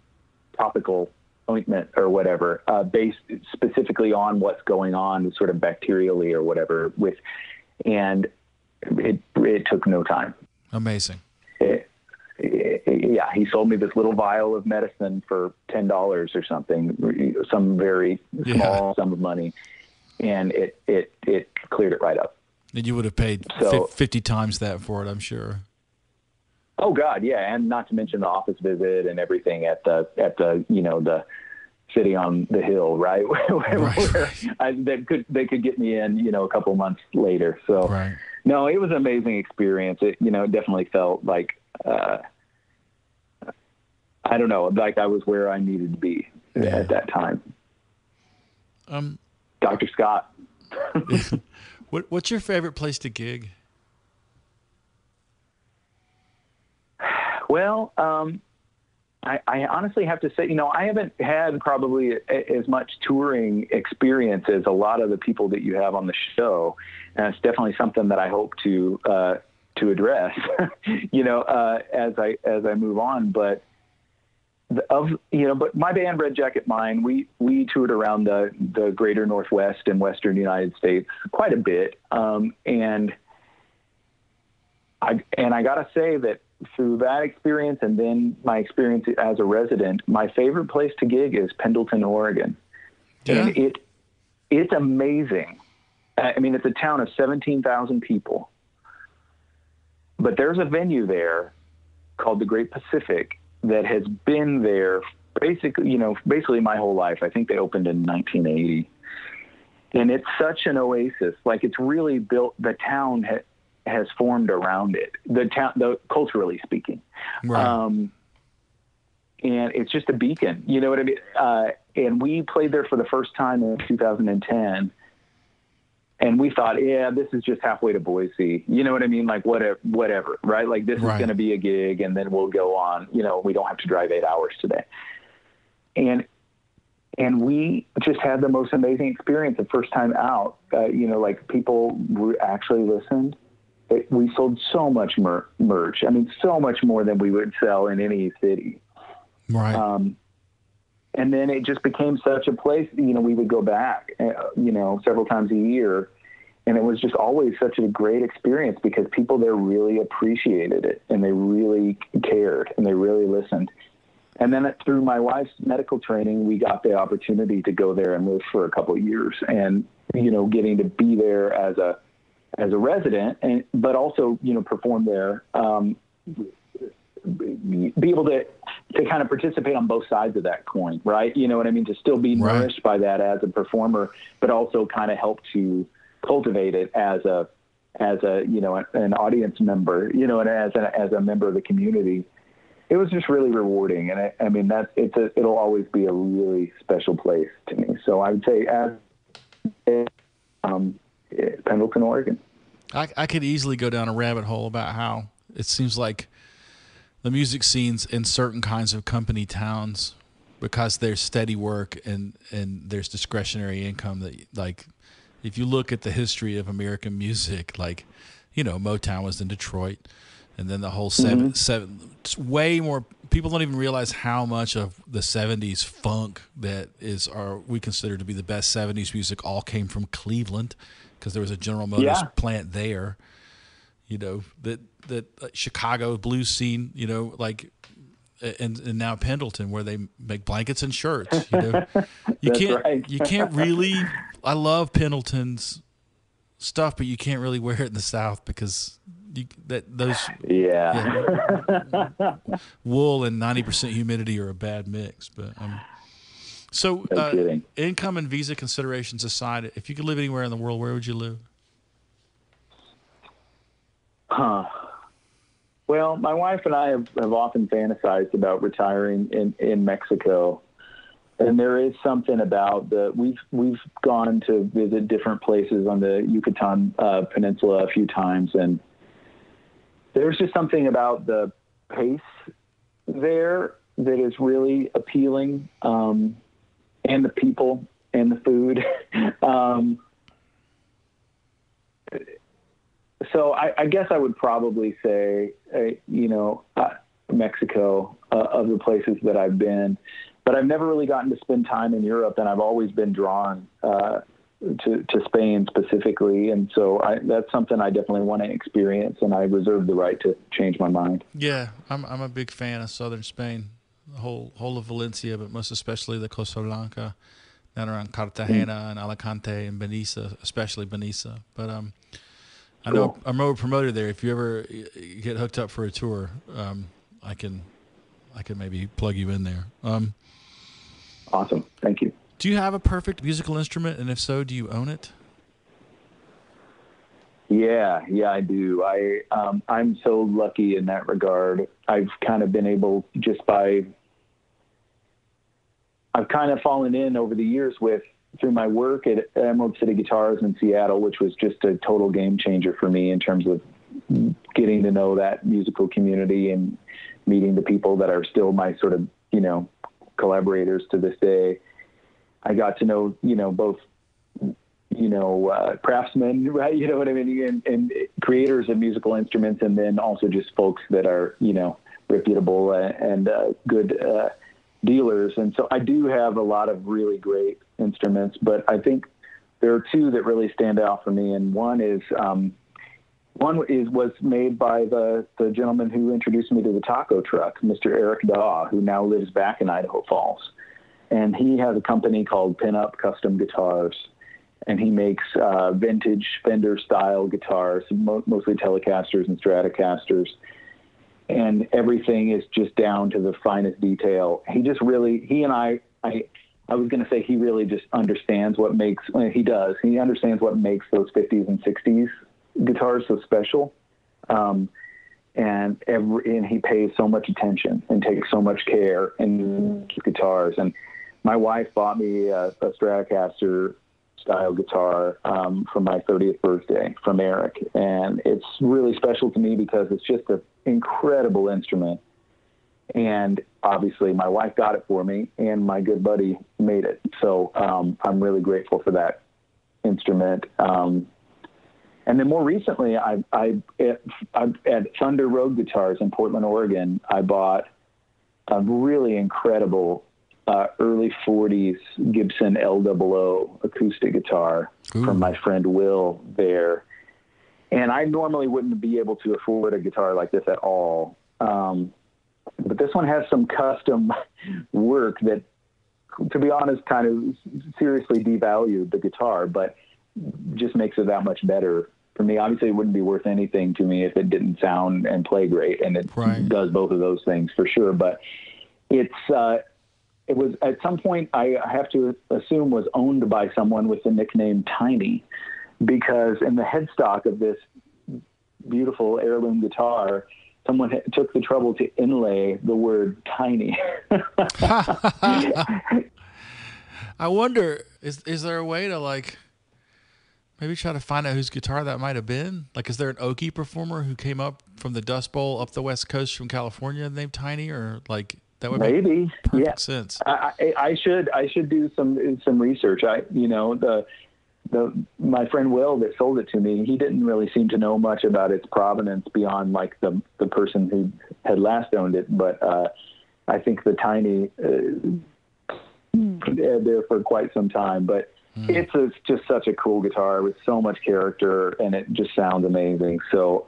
topical ointment or whatever, based specifically on what's going on sort of bacterially or whatever and it took no time. Amazing. He sold me this little vial of medicine for $10 or something, some very small sum of money. And it cleared it right up. And you would have paid 50 times that for it, I'm sure. Oh God, yeah, and not to mention the office visit and everything at the the city on the hill, right? They could get me in, a couple months later. So no, it was an amazing experience. It definitely felt like I don't know, like I was where I needed to be at that time. Dr. Scott. What's your favorite place to gig? Well, I honestly have to say, I haven't had probably as much touring experience as a lot of the people that you have on the show. And it's definitely something that I hope to address, as I move on. But but my band, Red Jacket Mine, we toured around the greater Northwest and Western United States quite a bit. And I gotta say that through that experience and then my experience as a resident, my favorite place to gig is Pendleton, Oregon. Yeah. And it's amazing. I mean, it's a town of 17,000 people, but there's a venue there called the Great Pacific that has been there basically my whole life. I think they opened in 1980, and it's such an oasis. Like, it's really built, the town has formed around it, culturally speaking. Right. And it's just a beacon, you know what I mean? And we played there for the first time in 2010, and we thought, yeah, this is just halfway to Boise. You know what I mean? Like, whatever, right? Like, this is going to be a gig, and then we'll go on. We don't have to drive 8 hours today. And we just had the most amazing experience the first time out. Like, people actually listened. We sold so much merch. I mean, so much more than we would sell in any city. Right. And then it just became such a place, we would go back, several times a year. And it was just always such a great experience because people there really appreciated it, and they really cared, and they really listened. And then through my wife's medical training, we got the opportunity to go there and live for a couple of years, and, getting to be there as a resident, but also, perform there, be able to kind of participate on both sides of that coin, right? You know what I mean? To still be nourished by that as a performer, but also kind of help to cultivate it as a an audience member, and as a member of the community. It was just really rewarding, and I mean it'll always be a really special place to me. So I would say Pendleton, Oregon. I could easily go down a rabbit hole about how it seems like the music scenes in certain kinds of company towns, because there's steady work and there's discretionary income, that, like, if you look at the history of American music, like, Motown was in Detroit, and then the whole way more people don't even realize how much of the 70s funk that we consider to be the best 70s music all came from Cleveland, because there was a General Motors plant there. That Chicago blues scene, and now Pendleton, where they make blankets and shirts. You can't really. I love Pendleton's stuff, but you can't really wear it in the South because wool and 90% humidity are a bad mix. But so income and visa considerations aside, if you could live anywhere in the world, where would you live? Well, my wife and I have often fantasized about retiring in Mexico. And there is something about we've gone to visit different places on the Yucatan Peninsula a few times, and there's just something about the pace there that is really appealing, and the people and the food. So I guess I would probably say, Mexico of the places that I've been. But I've never really gotten to spend time in Europe, and I've always been drawn to Spain specifically. And so that's something I definitely want to experience, and I reserve the right to change my mind. Yeah, I'm a big fan of southern Spain, the whole of Valencia, but most especially the Costa Blanca, down around Cartagena and Alicante and Benissa, especially Benissa. But I know I'm a promoter there. If you ever get hooked up for a tour, I can maybe plug you in there. Awesome. Thank you. Do you have a perfect musical instrument? And if so, do you own it? Yeah, I do. I'm so lucky in that regard. I've kind of been able I've kind of fallen in over the years with through my work at Emerald City Guitars in Seattle, which was just a total game changer for me in terms of getting to know that musical community and meeting the people that are still my sort of, collaborators to this day. I got to know, both, craftsmen, right? You know what I mean? And creators of musical instruments, and then also just folks that are, reputable and good dealers. And so I do have a lot of really great instruments, but I think there are two that really stand out for me. And one was made by the gentleman who introduced me to the taco truck, Mr. Eric Daw, who now lives back in Idaho Falls. And he has a company called Pinup Custom Guitars, and he makes vintage Fender style guitars, mostly Telecasters and Stratocasters. And everything is just down to the finest detail. He just really, he was going to say he really just understands what makes, he does. He understands what makes those 50s and 60s guitars so special. And he pays so much attention and takes so much care in guitars. And my wife bought me a Stratocaster style guitar for my 30th birthday from Eric. And it's really special to me because it's just an incredible instrument. And obviously my wife got it for me and my good buddy made it. So I'm really grateful for that instrument. And then more recently, at Thunder Road Guitars in Portland, Oregon, I bought a really incredible early 40s Gibson LOO acoustic guitar from my friend Will there. And I normally wouldn't be able to afford a guitar like this at all. But this one has some custom work that, to be honest, kind of seriously devalued the guitar, but just makes it that much better for me. Obviously, it wouldn't be worth anything to me if it didn't sound and play great, and it does both of those things for sure. But it was at some point, I have to assume, was owned by someone with the nickname Tiny, because in the headstock of this beautiful heirloom guitar, someone took the trouble to inlay the word tiny. I wonder, is there a way to maybe try to find out whose guitar that might have been? Is there an Okie performer who came up from the Dust Bowl up the West Coast from California named Tiny, or that would maybe make perfect sense. I should do some research. My friend Will that sold it to me, he didn't really seem to know much about its provenance beyond the person who had last owned it. But I think the Tiny there for quite some time. But it's just such a cool guitar with so much character, and it just sounds amazing. So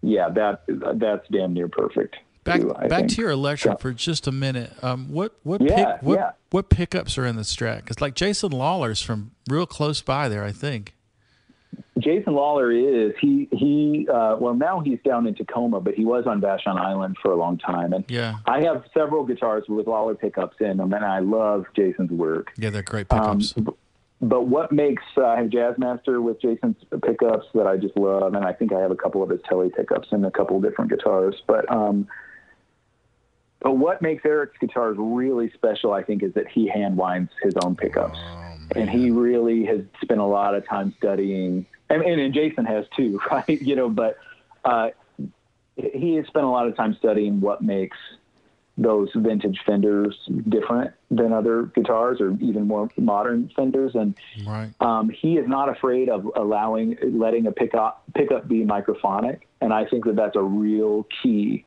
that's damn near perfect. Back to your electric for just a minute. What pickups are in the Strat? Because Jason Lawler's from real close by there, I think. Jason Lawler is now he's down in Tacoma, but he was on Vashon Island for a long time. And I have several guitars with Lawler pickups in them, and I love Jason's work. Yeah, they're great pickups. But what makes I have Jazzmaster with Jason's pickups that I just love, and I think I have a couple of his Tele pickups in a couple of different guitars. But what makes Eric's guitars really special, I think, is that he hand winds his own pickups. And he really has spent a lot of time studying, and Jason has too, right? But he has spent a lot of time studying what makes those vintage Fenders different than other guitars, or even more modern Fenders. And he is not afraid of letting a pickup be microphonic. And I think that that's a real key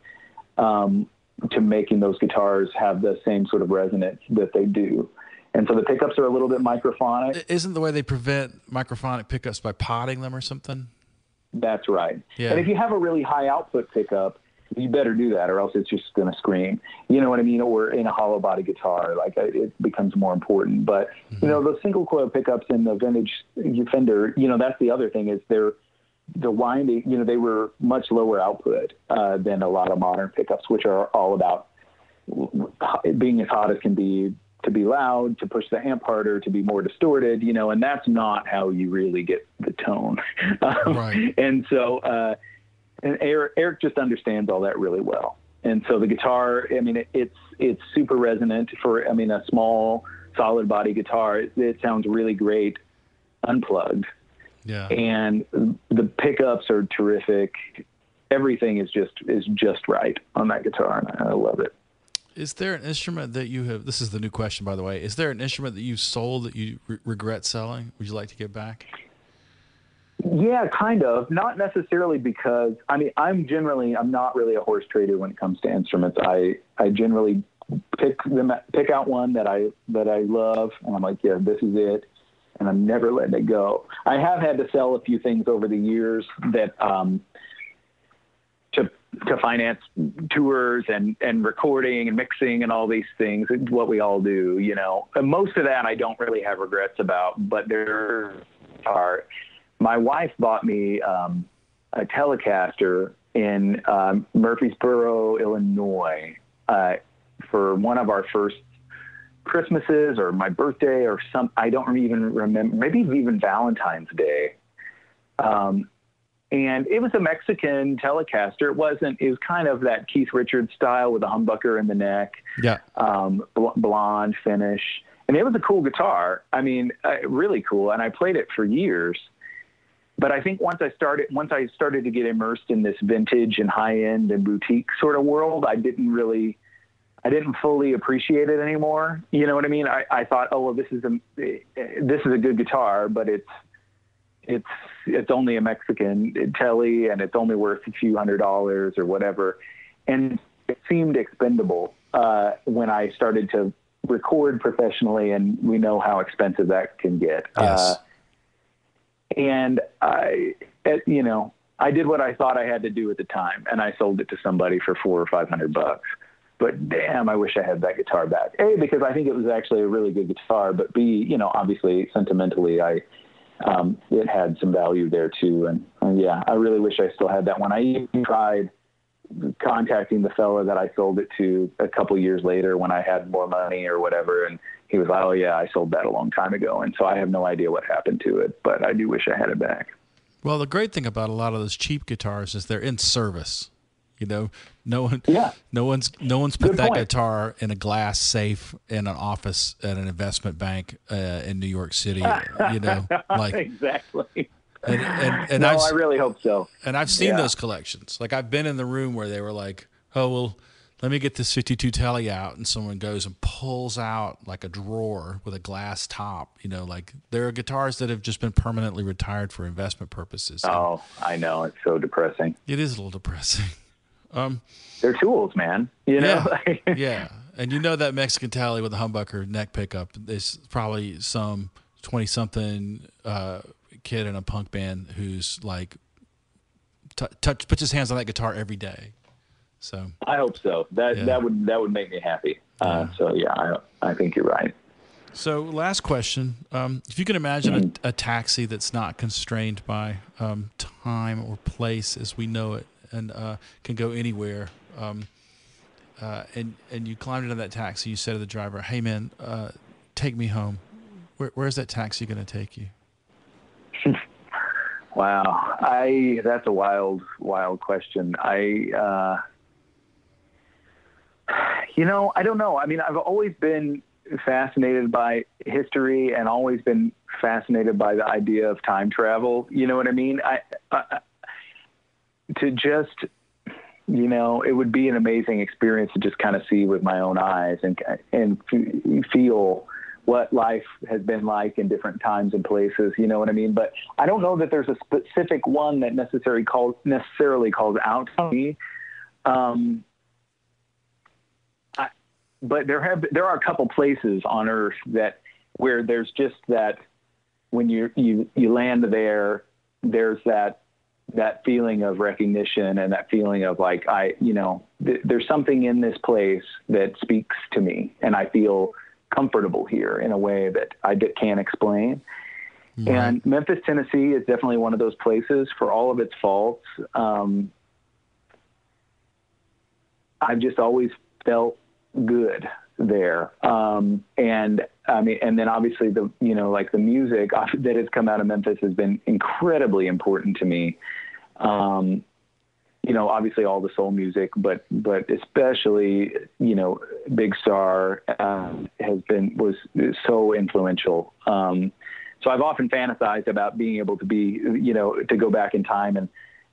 to making those guitars have the same sort of resonance that they do. And so the pickups are a little bit microphonic. Isn't the way they prevent microphonic pickups by potting them or something? That's right. Yeah. And if you have a really high output pickup, you better do that, or else it's just going to scream. You know what I mean? Or in a hollow body guitar, it becomes more important. But, those single coil pickups in the vintage Fender, that's the other thing, is the winding, they were much lower output than a lot of modern pickups, which are all about being as hot as can be, to be loud, to push the amp harder, to be more distorted, and that's not how you really get the tone. Right. And so, and Eric just understands all that really well. And so the guitar, it's super resonant for, a small solid body guitar. It sounds really great unplugged. Yeah. And the pickups are terrific. Everything is just right on that guitar, and I love it. Is there an instrument that you have? This is the new question, by the way. Is there an instrument that you sold that you regret selling? Would you like to get back? Yeah, kind of. Not necessarily because I'm not really a horse trader when it comes to instruments. I generally pick out one that I love, and I'm like, yeah, this is it, and I'm never letting it go. I have had to sell a few things over the years that to finance tours and recording and mixing and all these things, what we all do, And most of that I don't really have regrets about, but there are. My wife bought me a Telecaster in Murfreesboro, Illinois, for one of our first Christmases or my birthday or I don't even remember, maybe even Valentine's Day. And it was a Mexican Telecaster. It was kind of that Keith Richards style with a humbucker in the neck. Yeah. Blonde finish. And it was a cool guitar. I mean, really cool. And I played it for years. But I think once I started to get immersed in this vintage and high end and boutique sort of world, I didn't fully appreciate it anymore. You know what I mean? I thought, oh, well, this is a good guitar, but it's only a Mexican Tele and it's only worth a few $100s or whatever. And it seemed expendable when I started to record professionally, and we know how expensive that can get. Yes. And I did what I thought I had to do at the time, and I sold it to somebody for $400 or $500. But damn, I wish I had that guitar back. A, because I think it was actually a really good guitar, but B, obviously sentimentally, it had some value there too. And yeah, I really wish I still had that one. I even tried contacting the fella that I sold it to a couple years later when I had more money or whatever. And he was like, oh yeah, I sold that a long time ago. And so I have no idea what happened to it, but I do wish I had it back. Well, the great thing about a lot of those cheap guitars is they're in service. No one's put that guitar in a glass safe in an office at an investment bank in New York City. Exactly. And no, I really hope so. And I've seen those collections. Like I've been in the room where they were like, oh well, let me get this 52 Tele out, and someone goes and pulls out like a drawer with a glass top. Like there are guitars that have just been permanently retired for investment purposes. Oh, I know, it's so depressing. It is a little depressing. They're tools, man. Yeah. Yeah. And that Mexican Tele with a humbucker neck pickup is probably some 20-something kid in a punk band who's like puts his hands on that guitar every day. So I hope so. That would make me happy. So yeah, I think you're right. So last question: if you can imagine a taxi that's not constrained by time or place as we know it, and can go anywhere, and you climbed into that taxi, you said to the driver, "Hey man, take me home." Where's that taxi going to take you? Wow, that's a wild question. I don't know. I mean, I've always been fascinated by history and always been fascinated by the idea of time travel. You know what I mean? It would be an amazing experience to just kind of see with my own eyes and feel what life has been like in different times and places. You know what I mean? But I don't know that there's a specific one that necessarily calls out to me. But there are a couple places on Earth where there's just that when you land there's that feeling of recognition and that feeling of like, there's something in this place that speaks to me and I feel comfortable here in a way that I can't explain. Right. And Memphis, Tennessee is definitely one of those places for all of its faults. I've just always felt good there. And I mean, and then obviously the music that has come out of Memphis has been incredibly important to me. obviously all the soul music, but especially, Big Star was so influential. So I've often fantasized about being able to be, to go back in time and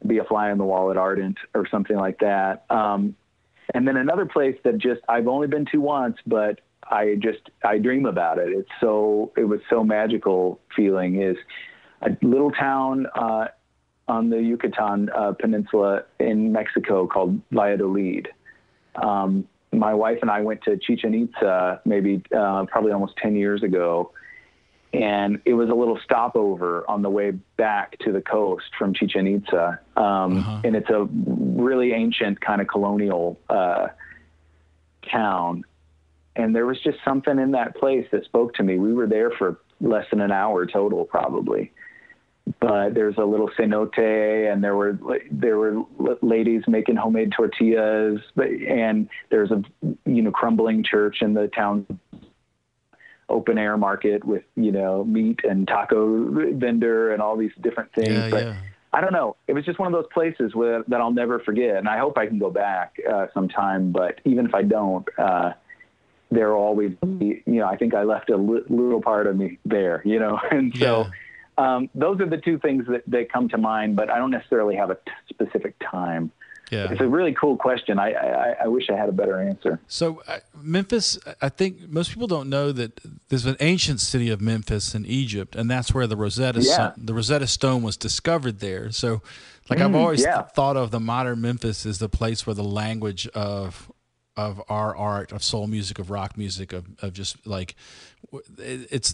be a fly on the wall at Ardent or something like that. And then another place that I've only been to once, but I dream about it. It was so magical feeling, is a little town on the Yucatan Peninsula in Mexico called Valladolid. My wife and I went to Chichen Itza probably almost 10 years ago. And it was a little stopover on the way back to the coast from Chichen Itza. And it's a really ancient kind of colonial town. And there was just something in that place that spoke to me. We were there for less than an hour total, probably. But there's a little cenote, and there were ladies making homemade tortillas, and there's a crumbling church in the town open air market with meat and taco vendor and all these different things. But I don't know. It was just one of those places that I'll never forget, and I hope I can go back sometime. But even if I don't, there will always be. I think I left a little part of me there. And so. Those are the two things that come to mind, but I don't necessarily have a specific time. Yeah. It's a really cool question. I wish I had a better answer. So Memphis, I think most people don't know that there's an ancient city of Memphis in Egypt, and that's where the Rosetta Stone was discovered there. So I've always thought of the modern Memphis as the place where the language of our art, of soul music, of rock music, of just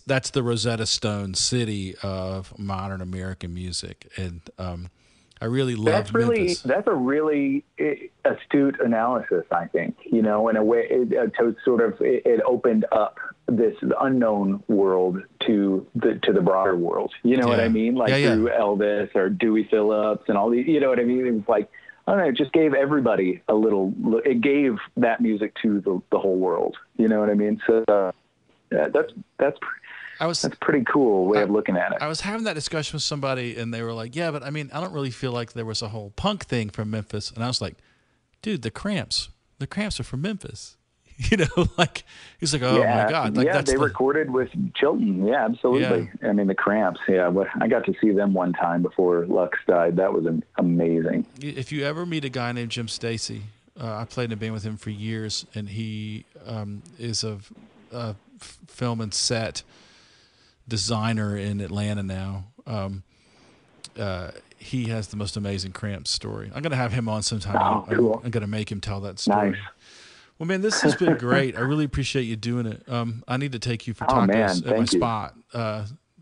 that's the Rosetta Stone city of modern American music. And I really love Memphis. That's a really astute analysis, I think, in a way, it opened up this unknown world to the broader world. You know what I mean? Through Elvis or Dewey Phillips and all these, you know what I mean? It was like, I don't know, it just gave everybody it gave that music to the whole world. You know what I mean? So that's pretty cool way of looking at it. I was having that discussion with somebody, and they were like, yeah, but I mean, I don't really feel like there was a whole punk thing from Memphis. And I was like, dude, the Cramps are from Memphis. He's like, oh my God. They recorded with Chilton. Yeah, absolutely. Yeah. I mean, the Cramps. Yeah. But I got to see them one time before Lux died. That was amazing. If you ever meet a guy named Jim Stacy, I played in a band with him for years, and he is a film and set designer in Atlanta now. He has the most amazing Cramps story. I'm going to have him on sometime. Oh, cool. I'm going to make him tell that story. Nice. Well, man, this has been great. I really appreciate you doing it. I need to take you for tacos at my spot.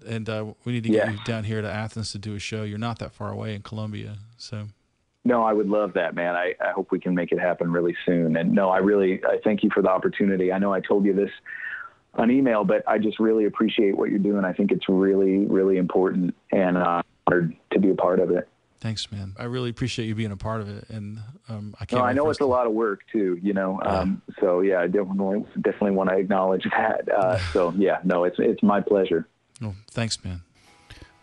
And we need to get you down here to Athens to do a show. You're not that far away in Columbia. So. No, I would love that, man. I hope we can make it happen really soon. And no, I thank you for the opportunity. I know I told you this on email, but I just really appreciate what you're doing. I think it's really, really important, and honored to be a part of it. Thanks, man. I really appreciate you being a part of it, and I can't. No, I know it's a lot of work too. So yeah, I definitely want to acknowledge that. So yeah, no, it's my pleasure. Oh, thanks, man.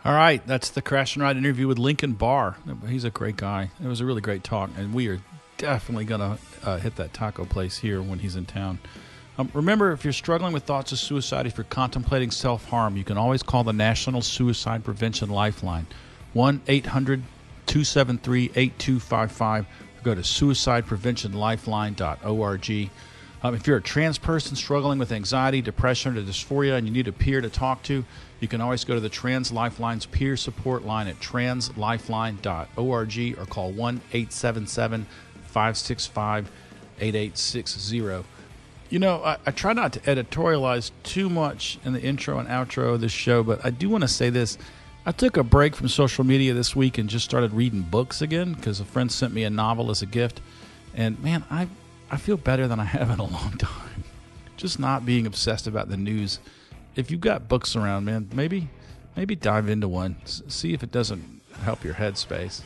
All right, that's the Crash and Ride interview with Lincoln Barr. He's a great guy. It was a really great talk, and we are definitely gonna hit that taco place here when he's in town. Remember, if you're struggling with thoughts of suicide, if you're contemplating self-harm, you can always call the National Suicide Prevention Lifeline, 1-800-273-8255, or go to suicidepreventionlifeline.org. If you're a trans person struggling with anxiety, depression, or dysphoria, and you need a peer to talk to, you can always go to the Trans Lifeline's peer support line at translifeline.org or call 1-877-565-8860. I try not to editorialize too much in the intro and outro of this show, but I do want to say this. I took a break from social media this week and just started reading books again because a friend sent me a novel as a gift. And, man, I feel better than I have in a long time. Just not being obsessed about the news. If you've got books around, man, maybe dive into one. See if it doesn't help your headspace.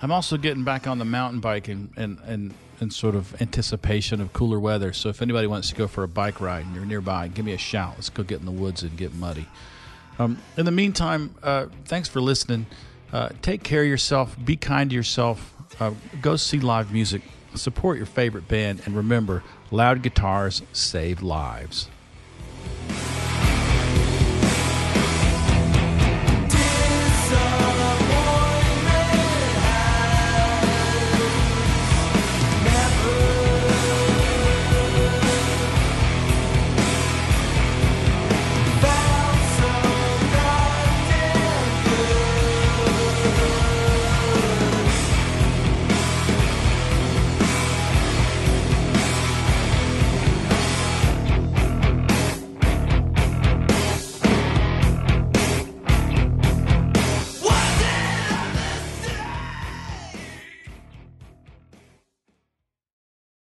I'm also getting back on the mountain bike and sort of anticipation of cooler weather. So if anybody wants to go for a bike ride and you're nearby, give me a shout. Let's go get in the woods and get muddy. In the meantime, thanks for listening. Take care of yourself. Be kind to yourself. Go see live music, support your favorite band, and remember, loud guitars save lives.